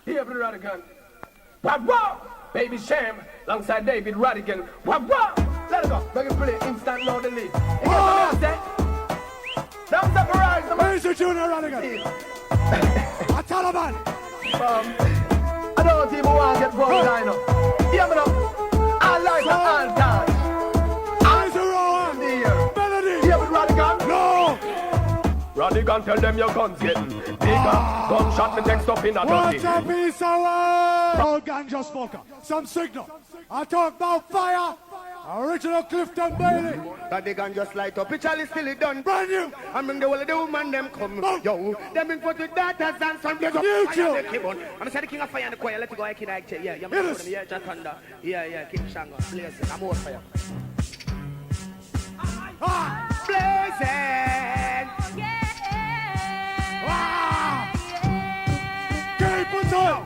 Here for the Rodigan. Wah-wah! Baby Sham, alongside David Rodigan. Wah-wah! Let it go. Make it play instant load the lead. You get what I say? Thumbs up for rise.
Where's the Junior Rodigan? A Taliban.
I don't even want to get broke line up. Hear me now. All life and all time.
Eyes are on. Melody.
Here with Rodigan.
No.
Rodigan, tell them your guns getting bigger. Gunshot me text up in a
What
dirty.
a piece of work! Old ganja smoker, some signal. I talk about fire. Original Clifton Bailey.
Rodigan just light up. It's all still done.
Brand new.
I mean the whole of the woman them come. Yo, them in put with daughters and some girls.
YouTube.
I'm the king of fire and the choir. Let it go. I kid. Yeah, you're
Hit us.
them. Yeah, Jack Thunder. Yeah, King Shango. Blazing. I'm more fire. Blazing.
Wow. Keep it up.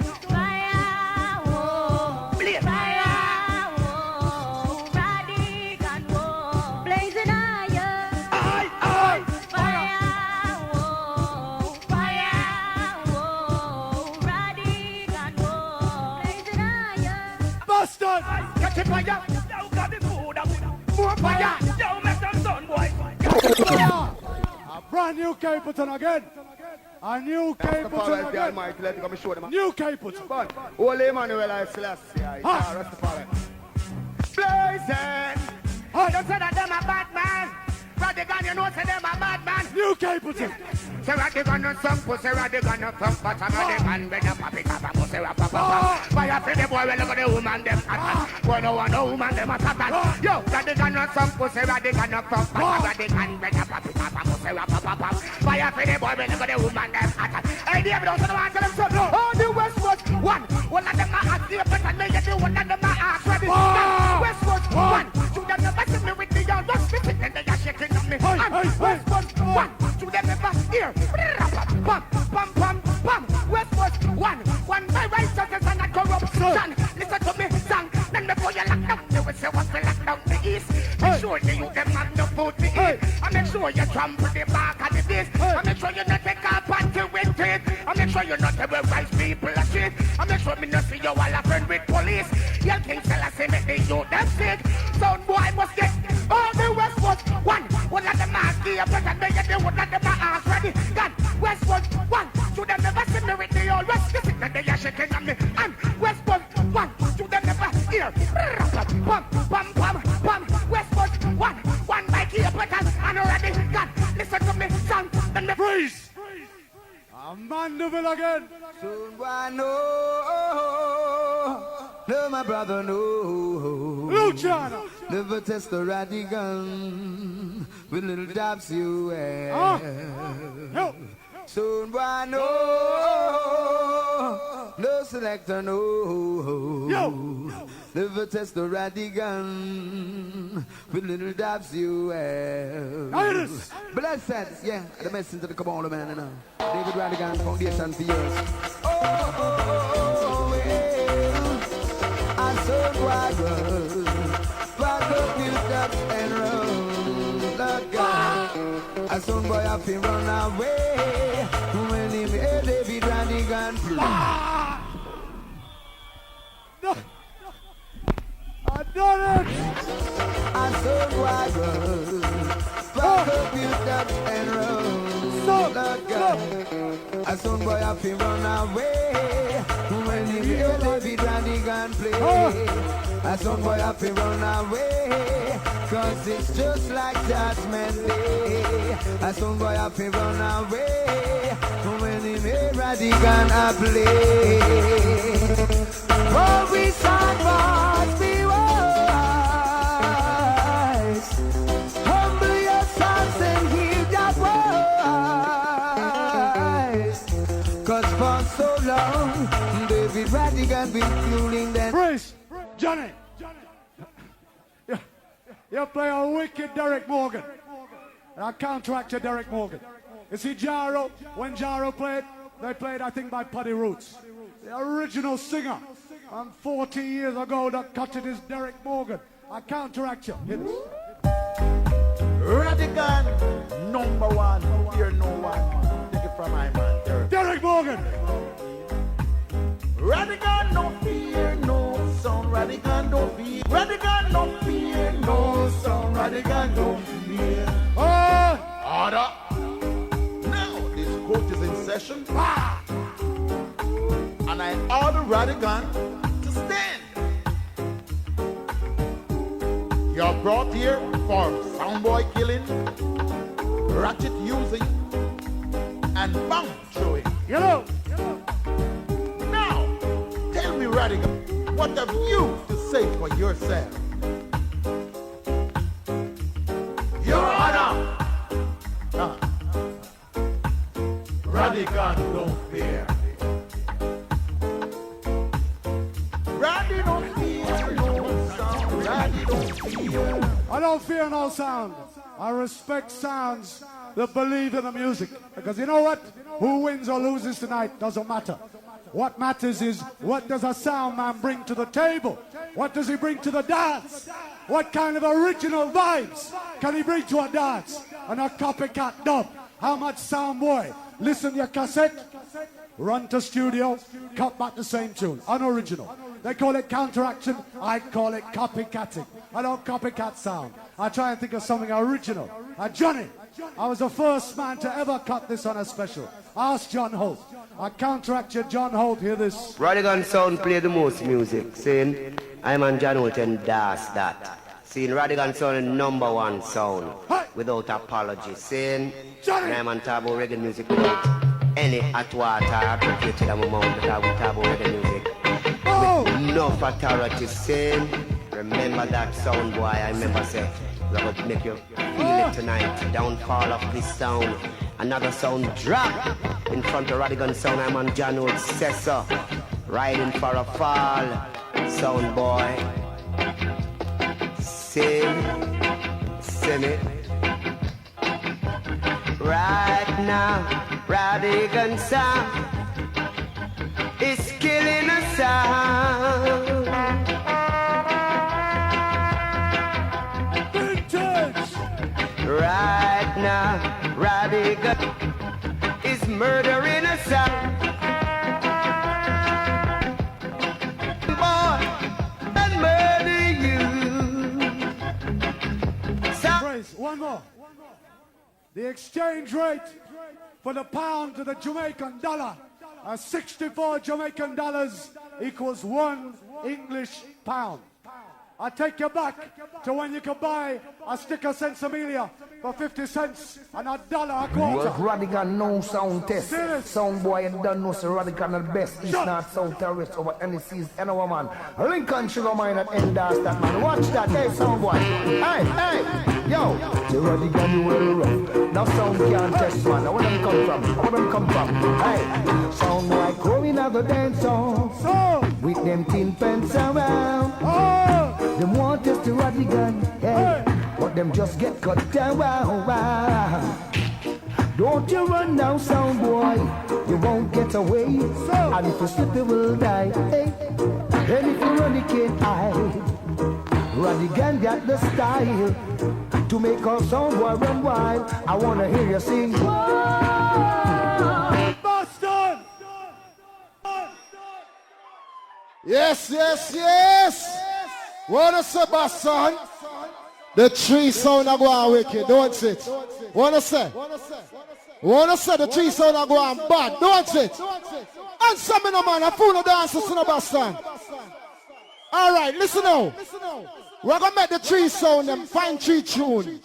Bastard.
Catch it fire. Yo, got the food. More fire. Yo, make them son, boy.
A brand new Capleton again. A new Capleton again. New Capleton.
Holy Emmanuel, I Celestia. Rastafari. Blazing. You say that them a bad man. Rodigan, you know say them a bad man.
New Capleton.
Say Rodigan no some pussy, Rodigan no pump, but I'm Rodigan when you pop it up, pussy rap pop. Fire for the boy, well look at the woman them attack. Boy no one no woman them attack. Yo, Rodigan no some pussy, Rodigan no pump, but I'm Rodigan when you pop it up, pussy rap pop. Fire for the boy, well look at the woman them attack. Hey, David, don't want to them so. Oh, the Westwood one of them are ask you, but I may get you one of them are ask ready. Westwood one, to them never see me with the young, just fit and they are shaking on me. Westwood one, to them never hear. Bam, bam, bam, bam. Westwood one by righteousness and not corruption. Listen to me, song. Then before you lock down, you will say what's the lock down the east. Make sure you them have no food to eat. And make sure you trample the back of the beast. And make sure you not take up until with it. And make sure you not terrorize people a shit. And make sure me not see you all a friend with police. Yell King Selassie make the youth them sick. Sound boy must get all the Westwood one of them ask you, but I make it one of them ask ready. God, Westwood one, to them never see me with the old West. This is that they are shaking on me. And Westwood one, to them never hear. Bam, bam, bam, bam. Westwood one by key buttons and already. God, listen to me, son. Then the
freeze. Mandeville again.
Soon I know, no, my brother, no.
Luciano.
Never test the Rodigan with little dabs you wear. Soon I know, no selector, no. Never test the Rodigan with little dabs you wear. Blessed, yeah, the message to the Kabbalah man, you know. David Rodigan, foundation for years. I saw wagon, back up built up and run, Lord God. I saw boy up and run away when he made David Rodigan play.
No, I done it.
I saw wagon, back up built up and run, Lord God. I saw boy up and run away when he made David Rodigan play. I saw boy up and run away, cause it's just like Judgment Day. I saw boy up and run away when he made Rodigan a play. Oh, we stand fast, be wise. Humble yourselves and hear that voice. Cause for so long, David Rodigan been fueling them.
Praise. Johnny. You play a wicked Derek Morgan. And I counteract your Derek Morgan. You see Jaro, when Jaro played, they played, I think, by Putty Roots. The original singer. And 40 years ago, that cut it is Derek Morgan. I counteract you. Hit us.
Rodigan, number one. Fear no one. Take it from my man,
Derek Morgan.
Rodigan, no fear, no sound. Rodigan, no fear. Rodigan, no fear, no sound. Rodigan, no fear. Order. Now, this court is in session. And I order Rodigan to stand. You're brought here for soundboy killing, ratchet using, and bomb throwing.
Hello.
Now, tell me, Rodigan, what have you to say for yourself? Your Honor! Rodigan don't fear. Roddy don't fear no sound. Roddy don't fear.
I don't fear no sound. I respect sounds that believe in the music. Because you know what? Who wins or loses tonight doesn't matter. What matters is, what does a sound man bring to the table? What does he bring to the dance? What kind of original vibes can he bring to a dance? And a copycat dub. How much sound boy? Listen to your cassette, run to studio, cut back the same tune. Unoriginal. They call it counteraction, I call it copycatting. I don't copycat sound. I try and think of something original. Johnny, I was the first man to ever cut this on a special. Ask John Holt. I counteract you, John Holt, hear this.
Rodigan sound play the most music, saying I'm on John Holt and that's that. Seeing Rodigan sound number one sound, without apology, saying I'm on Tabo reggae music without any hot water appropriated on my mouth because we Tabo reggae music. With enough authority, saying remember that sound boy, I remember say, we're going to make you feel it tonight. Downfall of this sound. Another sound drop in front of Rodigan sound. I'm on John Holt Sessa. Riding for a fall. Sound boy. Sing it. Right now, Rodigan sound is killing a sound. Right now, Rodigan is murdering a sound. Boy, and murder you.
Praise. One more. The exchange rate for the pound to the Jamaican dollar, 64 Jamaican dollars equals 1 English pound. I take you back to when you could buy a stick of Sensimilia for 50 cents and $1 a quarter.
Rodigan no sound test. Sound boy and don't know so Rodigan the best. East North South terrorist over any seas, any woman. Lincoln Sugar Mine at endorse that man. Watch that, hey sound boy. Hey, yo. The Rodigan you well rough. Now sound can't test man. Now where them come from? Where them come from? Hey, sound boy growing out the dance song. With them tin pence around. Them want us to Rodigan, hey. But them just get cut down. Don't you run now, sound boy. You won't get away. And if you slip, you will die. Hey. And if you run, you can't hide. Rodigan got the style to make our sound boy run wild. I wanna hear you sing.
Boston!
Yes. Wanna say, Boston? The tree sound are going wicked, don't it? Wanna say? The tree sound are going bad, don't it? And some of the man, a fool of dancers in the Boston. Alright, listen now. We're gonna make the tree sound them find 3 tune.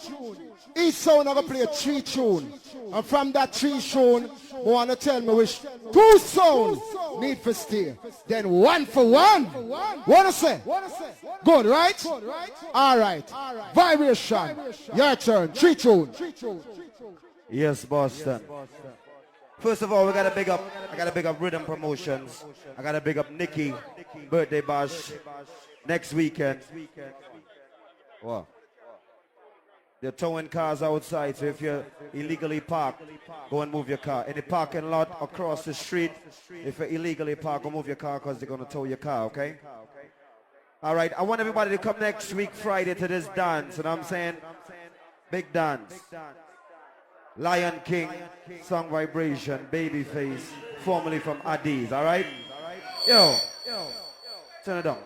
Each sound are gonna play 3 tune. And from that 3 tune, I wanna tell me which 2 sound need for stay. Then 1 for 1. Wanna say? Good, right? Alright. Vibration. Your turn. 3 tune.
Yes, Boston. First of all, I gotta big up Rhythm Promotions. I gotta big up Nikki, birthday bash next weekend. What? They're towing cars outside, so if you're illegally parked, go and move your car. In the parking lot across the street, if you're illegally parked, go move your car because they're gonna tow your car, okay? All right, I want everybody to come next week Friday to this dance, you know what I'm saying? Big dance. Lion King, Song Vibration, Babyface, formerly from Adiz, all right? Yo, turn it down.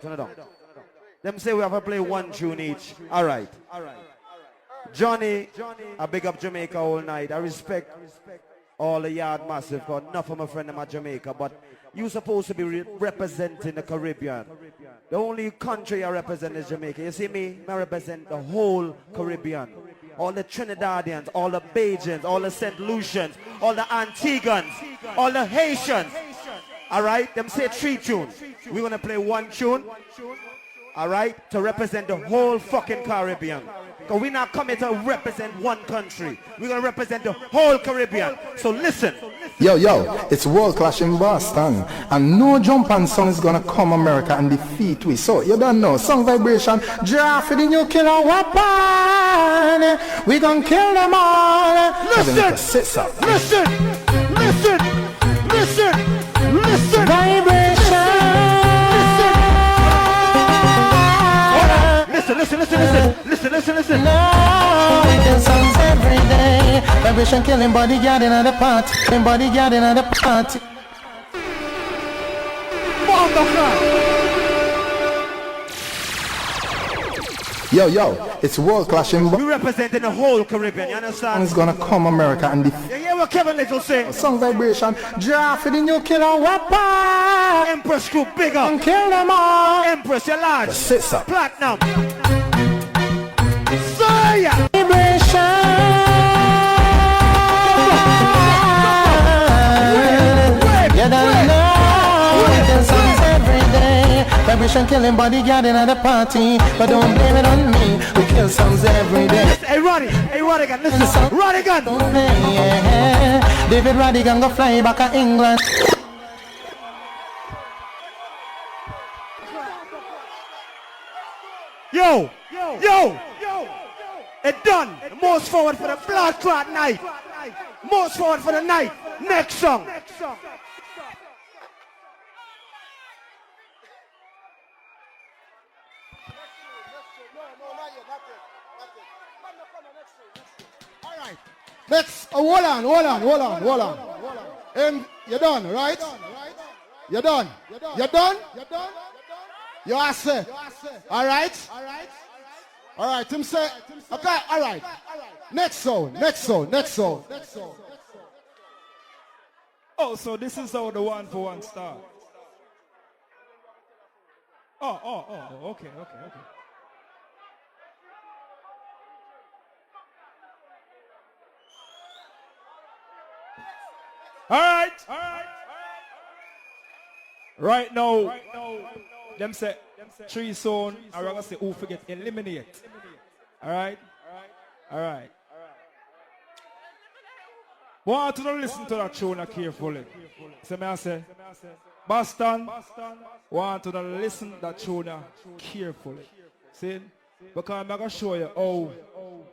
Them say we have to play one tune each. All right. Johnny, I big up Jamaica all night. I respect all the yard massive, because enough of my friend them at Jamaica, but you supposed to be representing the Caribbean. The only country I represent is Jamaica. You see me? I represent the whole Caribbean. All the Trinidadians, all the Bajans, all the St. Lucians, all the Antiguans, all the Haitians. All right? Them say 3 tunes. We're going to play 1 tune. All right? To represent the whole fucking Caribbean. Because we're not coming to represent one country. We're going to represent the whole Caribbean. So listen.
Yo, it's World Clash in Boston. And no jump and song is gonna come America and defeat we. So you don't know. Song Vibration, draft the new killer weapon. We gonna kill them all. Listen. Vibration. Listen. No, we can songs every day. Vibration killing bodyguard in the party. Bodyguard in the party. Yo, it's World Clashing.
We representing the whole Caribbean, you understand?
It's gonna come America and defeat.
You hear what Kevin Little say?
Song Vibration, draft the new killer weapon.
Empress Group, big up.
And kill them all.
Empress, you're large.
Sister.
Platinum. Fire!
Vibration killing bodyguard in the party, but don't blame it on me. We kill songs every day.
Hey Rodigan, listen. Rodigan.
Yeah. David Rodigan go fly back to England.
Yo. It done. Most forward for the blood clot night. Most forward for the night. Next song.
Next, hold on. You're done, right? You're done. You are set. All right, Tim say, okay, all right. Next song.
Oh, so this is how the 1-for-1 start. Oh, okay. All right. Right now, them say 3 zone, I'm going to say who forget eliminate. All right. Want to listen to that tune carefully. So I say, Boston, want to listen to that tune carefully. See? Because I'm going to show you how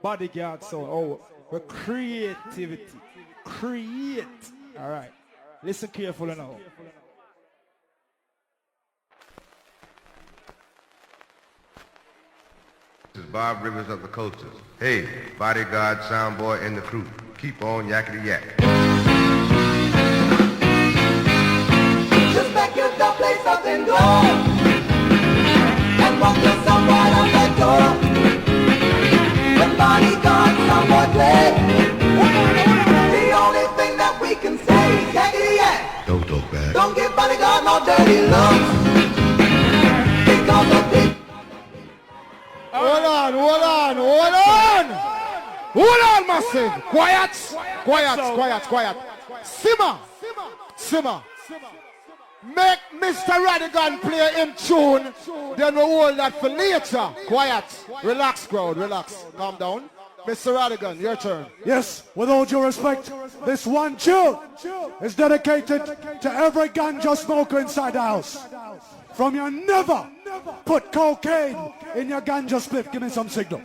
bodyguard sound, how the creativity. Create. All right. Listen carefully now.
This is Bob Rivers of the Coasters. Hey, bodyguard, sound boy, and the crew. Keep on yakety yak.
Just back your door, play something good, and walk yourself right on that door. The bodyguard, sound boy, play. The only thing that we can say is yakety yak.
Don't talk back.
Don't give bodyguard no dirty looks. Because of big.
Hold on, massive. Quiet. Simmer. Make Mr. Rodigan play him tune. Then we hold that for later. Quiet. Relax, crowd. Relax. Calm down. Mr. Rodigan, your turn.
Yes, with all due respect, this one tune is dedicated to every ganja smoker inside the house. From your never put cocaine in your ganja spliff. Give me some signal.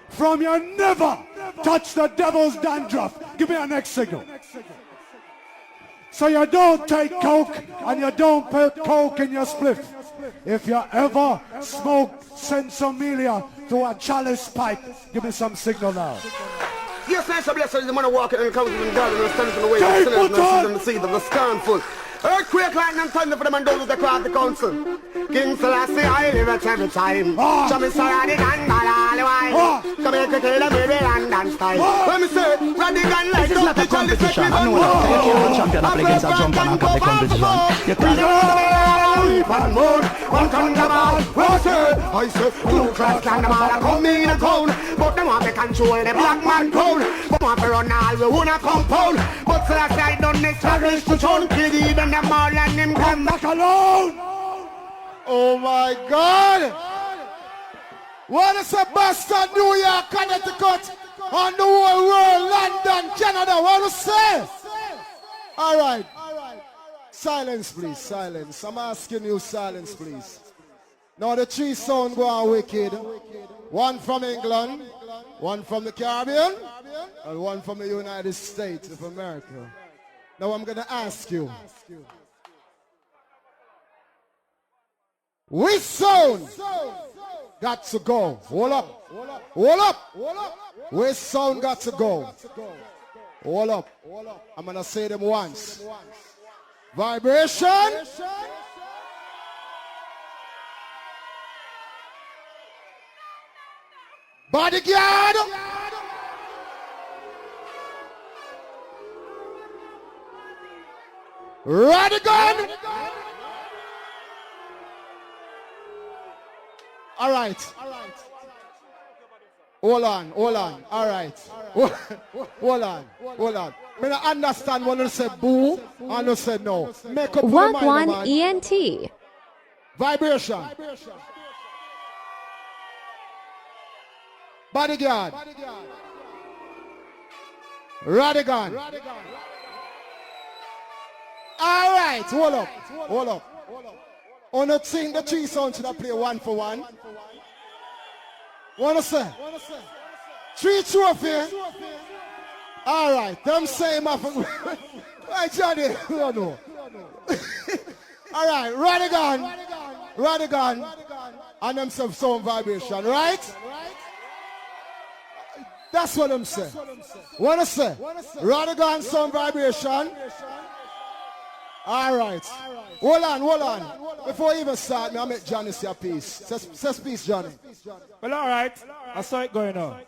From your never touch the devil's dandruff. Give me a next signal. So you don't take coke and you don't put coke in your spliff. If you ever smoke sensomelia through a chalice pipe, give me some signal now.
Yes, I shall bless the man walking in the counties and garden and standing in the way of sinners and season the seed of the scornful. Earthquake, lightning, and thunder for them and those that across the council. King Selassie, I live at every time. Show me Rodigan, Malawi. Come here to kill them with the London style. When me say, Rodigan like
this is not a competition. I know that. You can't have a champion up against a jump and cut the competition. You can't.
One more, one thunderball. Well, sir, I say, two class thunderball come in a town. But them want to control the black man crown. But want to run all we wanna compound. But Selassie, I don't establish the tone. Kill even them all and him come back alone.
Oh my God! What is a Boston, New York, Connecticut, on the whole world, London, Canada? What do you say? All right. Silence, please. Silence. I'm asking you, silence, please. Now the three sound go on wicked. One from England, one from the Caribbean, and one from the United States of America. Now I'm going to ask you. Which sound got to go? Hold up. Hold up. Which sound got to go? Hold up. I'm going to say them once. Vibration. Bodyguard. Rodigan. All right. Hold on. All right. Hold on. I don't understand when you say boo and you say no. Make up your mind,
One
man.
ENT.
Vibration. Bodyguard. Rodigan. All right. Hold up. On the thing, the three sounds should I play one for one? Wanna say? Three trophy. All right. Them same up. Right, Johnny. No. All right. Rodigan. And them some sound vibration, right? That's what I'm saying. Wanna say? Rodigan sound vibration. All right. Hold on. Before we even start, I make Johnny say a piece. Says peace, Johnny.
Well, all right. I saw it going on.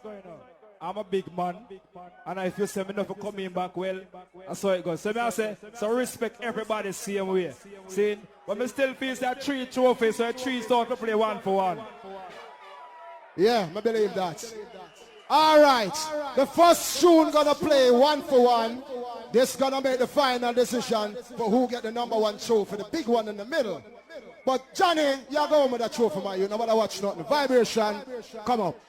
I'm a big man. And if you say me not for coming back, well, I saw it go. So I say, so respect everybody same way. See, but me still feel that three trophies, so three start to play one for one.
Yeah, I believe that. All right. The first tune gonna play one for one. This gonna make the final decision for who get the number one trophy, the big one in the middle. But Johnny, you're going with that trophy, man. You know what I watch nothing. Vibration, come up.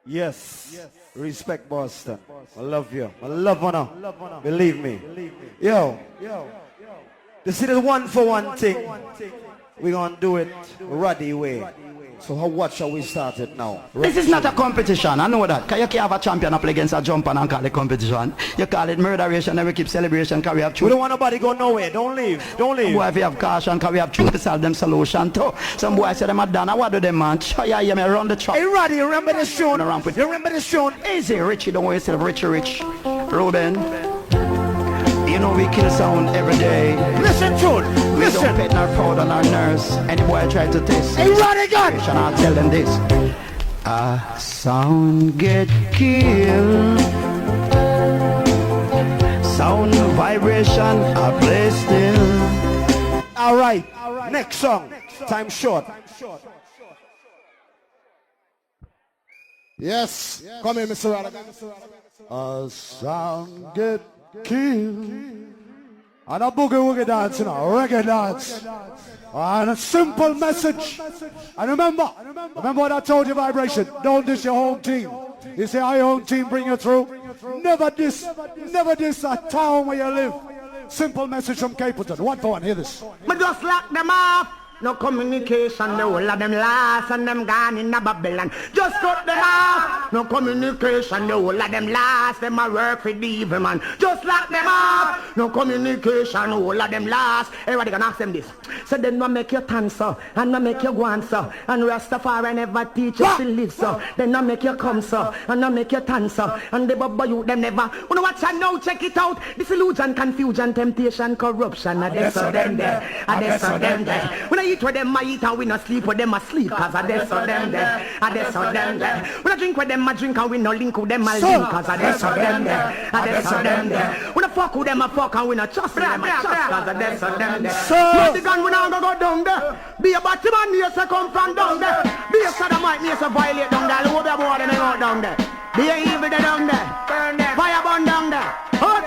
Yes. Respect Boston. I love you. I love honor. Believe me. Yo. This is the one for one thing. We're gonna do it Roddy way. So watch how we started now.
This is not a competition, I know that. Because you can't have a champion up against a jumper and call it competition. You call it murderation and we keep celebration because we have truth.
We don't want nobody go nowhere. Don't leave.
Some boy if you have caution because we have truth to solve them solution too. Some boy say them are done. What do them man? Yeah, me run the truck.
Hey Roddy, you remember this tune? You remember this tune?
Easy, Richie, don't worry yourself, Rich. Ruben. You know we kill sound every day.
Listen, tune.
We don't pet nor proud on our nerves. Any boy try to test.
Hey, Rodigan!
I'll tell them this. A sound get killed. Sound vibration, I play still.
All right. Next song. Time short.
Yes. Come here, Mr. Rodigan.
A sound get killed. And a boogie woogie dance, you know, reggae dance. And a simple message. And remember what I told you, Vibration. Don't diss your home team. You say our home team bring you through. Never diss a town where you live. Simple message from Capleton. One for one, hear this.
Me just lock them off. No communication, no all of them lost and them gone in a Babylon. Just cut them off. No communication, no all of them lost. Them a work for the evil man. Just lock them off. No communication, no all of them lost. Everybody can ask them this. So then no make you turn so, and no make you go on so, and Rastafari never teach you to live so. Then no make you come so, and no make you turn so, and the bubble you them never. You know what I know? Check it out. Disillusion, confusion, temptation, corruption. And that's so them there. And that's so them there. When I eat with them, I eat, and we no sleep with them, I sleep. Cause I that's so them there. And that's so them there. When I drink with them, I drink, and we no link with them, I link. Cause I that's so them there. And that's so them there. When I fuck with them, I fuck, and we no trust them, I trust. Cause I that's so them there. Rodigan, we no go down there. Be a Batman, me say come from down there. Be a sodomite, me say violate down there. Look at boy, them out down there. Be a evil down there. Burn them. Fire burn down there. Hot.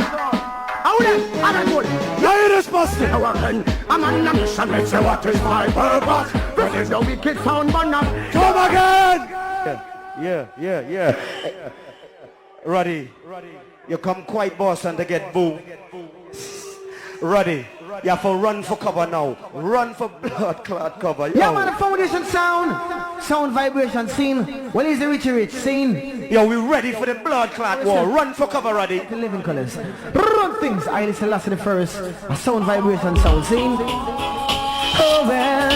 How them? I'm good.
Yeah, it is busted.
I'm on a mission. Let's say what is my purpose. This is the wicked sound burn up.
Come again.
Yeah. Roddy, you come quite boss and they get boo. Roddy, you have to run for cover now. Run for blood clot cover. Yo.
Yeah, man, the foundation sound vibration scene. When is the Rich scene?
Yo, we ready for the blood clot war. Run for cover, Roddy.
The living colors. Run things. I listen last to the first. A sound vibration sound scene. Oh well.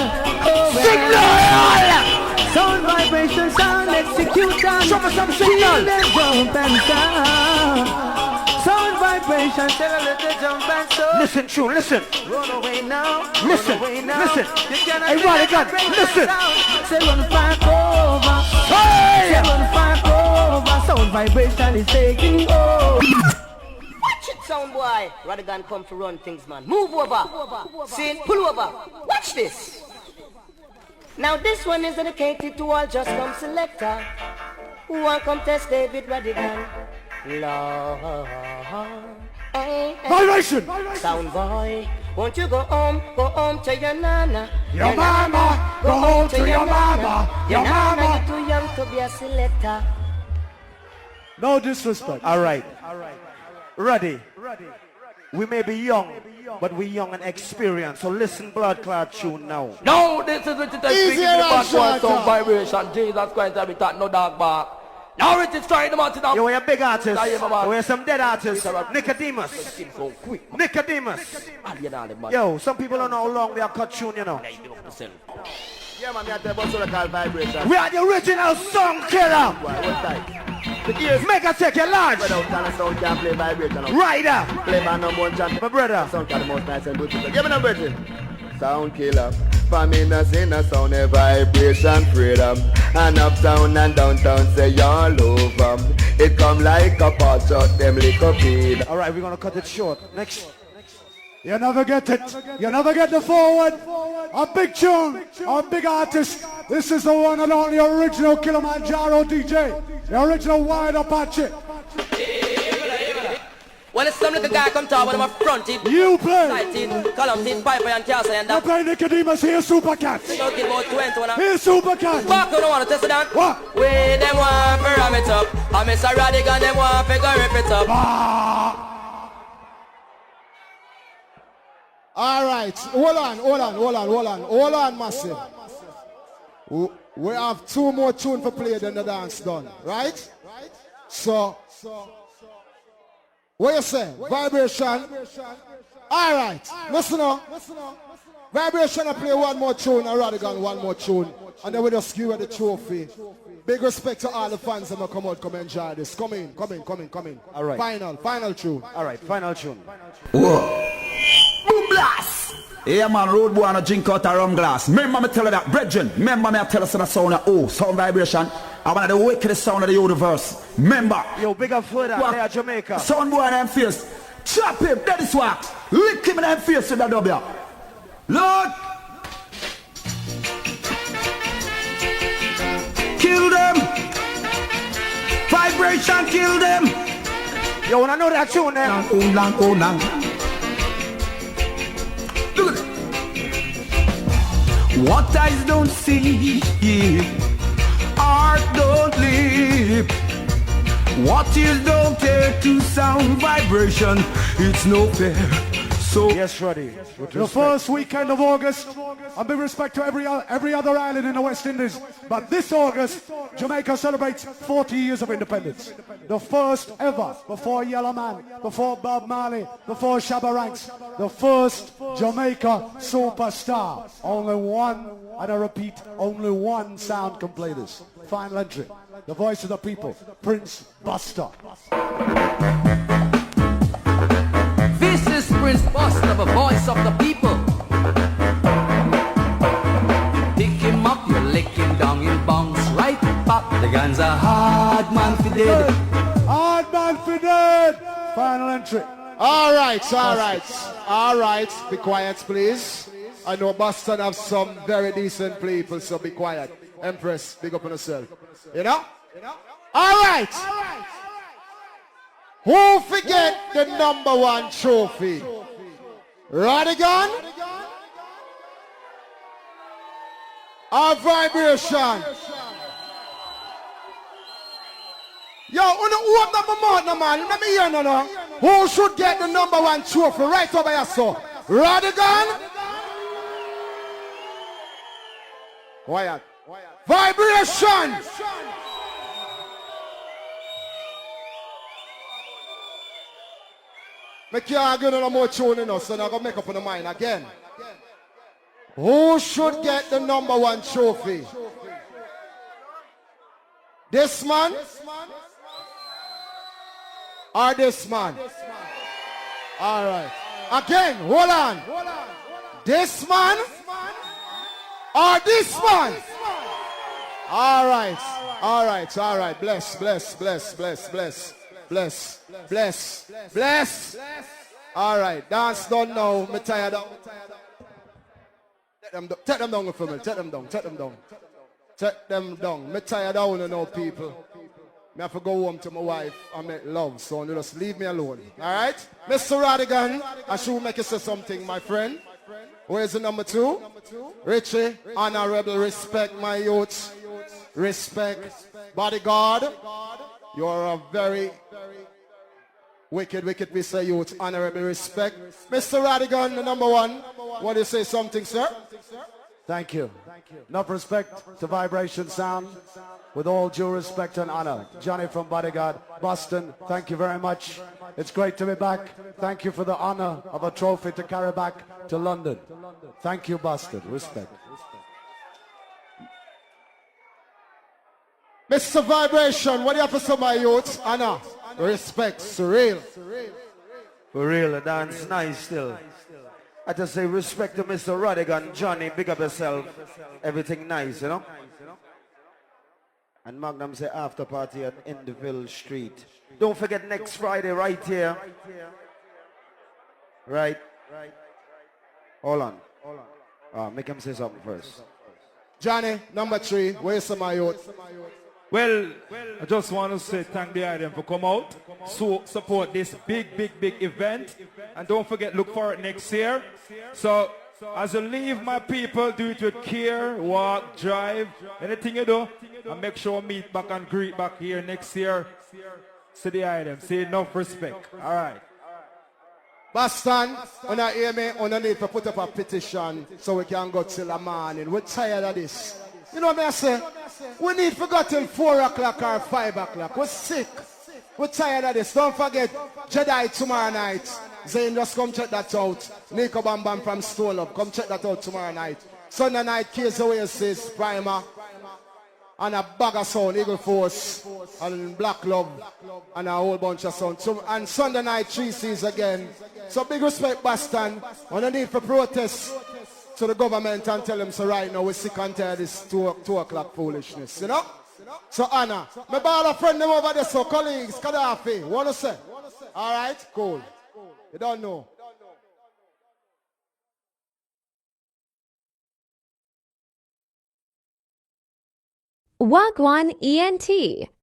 Signal! Sound vibration sound execution.
Show me some signal.
Jump and sound. Sound vibration, tell a little jump and sound.
Listen, tune, listen.
Run away now.
Listen. Hey, Rodigan, listen.
Say run back over.
Hey!
Say run back over. Sound vibration is taking over.
Watch it, sound boy. Rodigan come to run things, man. Move over. See, pull over. Watch this. Now this one is dedicated to all Just Come selector who want come test David Rodigan. Lord, hey, hey.
Vibration!
Sound boy, won't you go home to your nana?
Your mama, go home to your mama.
Your nana, you're too young to be a selector.
No disrespect.
All right. Roddy, we may be young, but we young and experienced. So listen, blood clot tune now.
No, this is what it is. Speaking the backward sound vibration. Jesus Christ, I be that no dog bark. Now it is trying to mount it up.
You are a big artist. You are some dead artists. Nicodemus. Yo, some people don't know how long we are cut tune, you know.
Yeah, man, I tell you about what I call vibration.
We are the original song killer. Make us take your large.
Sound can play vibration.
Rider.
Play by number one champion.
My brother.
Sound can the most nice and beautiful. Give me no Bridget. Sound killer. For me, no sin, a sound, a vibration, freedom. And uptown and downtown, say all over. It come like a pot shot, them lick up feed.
All right, we're going to cut it short. Next.
You never get it. You never get the forward. A big tune. A big artist. This is the one and only original Kilimanjaro DJ. The original Wild Apache.
Well, it's some little guy come talk when I'm fronted.
You play.
Sighted, column, piper and castle and that.
You play Nicodemus, here's Supercat. Here's Supercat.
Back don't want to test it down.
What?
We them want to ram it up. I miss a Rodigan, them want to figure rip it up.
All right, hold on, massive. We have two more tunes for play than the dance done, right? So, what you say? Vibration. All right, listen up. Vibration, I play one more tune, and Rodigan one more tune, and then we just give you the trophy. Big respect to all the fans that come enjoy this. Come in.
All right.
Final tune.
All right, final tune.
Whoa. Boom blast! Yeah man, road boy and a drink out a rum glass. Remember me tell you that, brethren. Remember me I tell us in the sound of sound vibration. I want the wickedest sound of the universe. Remember.
Yo, big up for that, there Jamaica.
Sound boy and them face. Chop him, that is what. Lick him in them face with the W. Lord. Kill them. Vibration, kill them.
Yo, when I know that tune there.
Oh, long.
What eyes don't see, heart don't live. What ears don't hear to sound vibration, it's no fair. So
yes, Roddy.
The first weekend of August, and big respect to every other island in the West Indies, but this August, Jamaica celebrates 40 years of independence. The first ever, before Yellow Man, before Bob Marley, before Shabba Ranks, the first Jamaica superstar. Only one, and I repeat, only one sound can play this. Final entry, the voice of the people, Prince Buster.
This is Prince Buster, the voice of the people. Pick him up, you lick him down, he'll bounce right back. The gun's a hard man for dead.
Hard man for dead. Final entry.
All right. Be quiet, please. I know Boston have some very decent people, so be quiet. Empress, big up on yourself. You know? All right. Who forget the #1 trophy? Rodigan or Vibration? Yo, open up my mouth now, man. Let me hear now. Who should get the #1 trophy? Right over here, so. Rodigan? Quiet. Vibration! I can't get no more tuning us, so I'm going to make up on the mind again. Who should get the #1 trophy? This man? Or this man? All right. Again, hold on. This man? Or this man? All right. Bless. All right, dance done now. Me tired of. Take them down for me. Take them down. Me tired of now, people. Me have to go home to my wife and make love, so you just leave me alone. All right, Mr. Rodigan, I should make you say something, my friend. Where's the #2? Richie, honorable, respect my youth. Respect, bodyguard. You are a very wicked piece of youth. Honorable respect. Mr. Rodigan, the #1. Want to say something, sir?
Thank you. Enough respect to Vibration Sound. With all due respect and honor. Johnny from BodyGuard, Boston, thank you very much. It's great to be back. Thank you for the honor of a trophy to carry back to London. Thank you, Boston. Respect.
Mr. Vibration, what do you have to say, my youth? Anna, respect, surreal.
For real, the dance nice still. I just say respect to Mr. Rodigan, Johnny, big up yourself. Everything nice, you know? And Magnum say after party at Indeville Street. Don't forget next Friday right here. Right. Hold on. Make him say something first.
Johnny, #3, where's my youth?
Well, I just want to say thank the item for come out, so support this big event, and don't forget look for it next year. So as you leave, my people, do it with care, walk, drive, anything you do, and make sure meet back and greet back here next year. See the item, see enough respect. All right.
Boston, when I hear me, I need to put up a petition so we can go till the morning. We're tired of this. You know what I say? We need to go till 4 o'clock or 5 o'clock. We're sick. We're tired of this. Don't forget, Jedi tomorrow night. Zane, just come check that out. Nico Bam Bam from Stone Up. Come check that out tomorrow night. Sunday night, Case Oasis, Primer, and a bag of sound, Eagle Force, and Black Love, and a whole bunch of sound. And Sunday night, 3 C's again. So big respect, Boston. On the need for protest to the government and tell them, so right now we're sick and tired of this 2 o'clock foolishness, you know? So Anna, my brother friend them over there, so colleagues, Gaddafi, what to say? All right, cool. You don't know.
Wagwan ENT.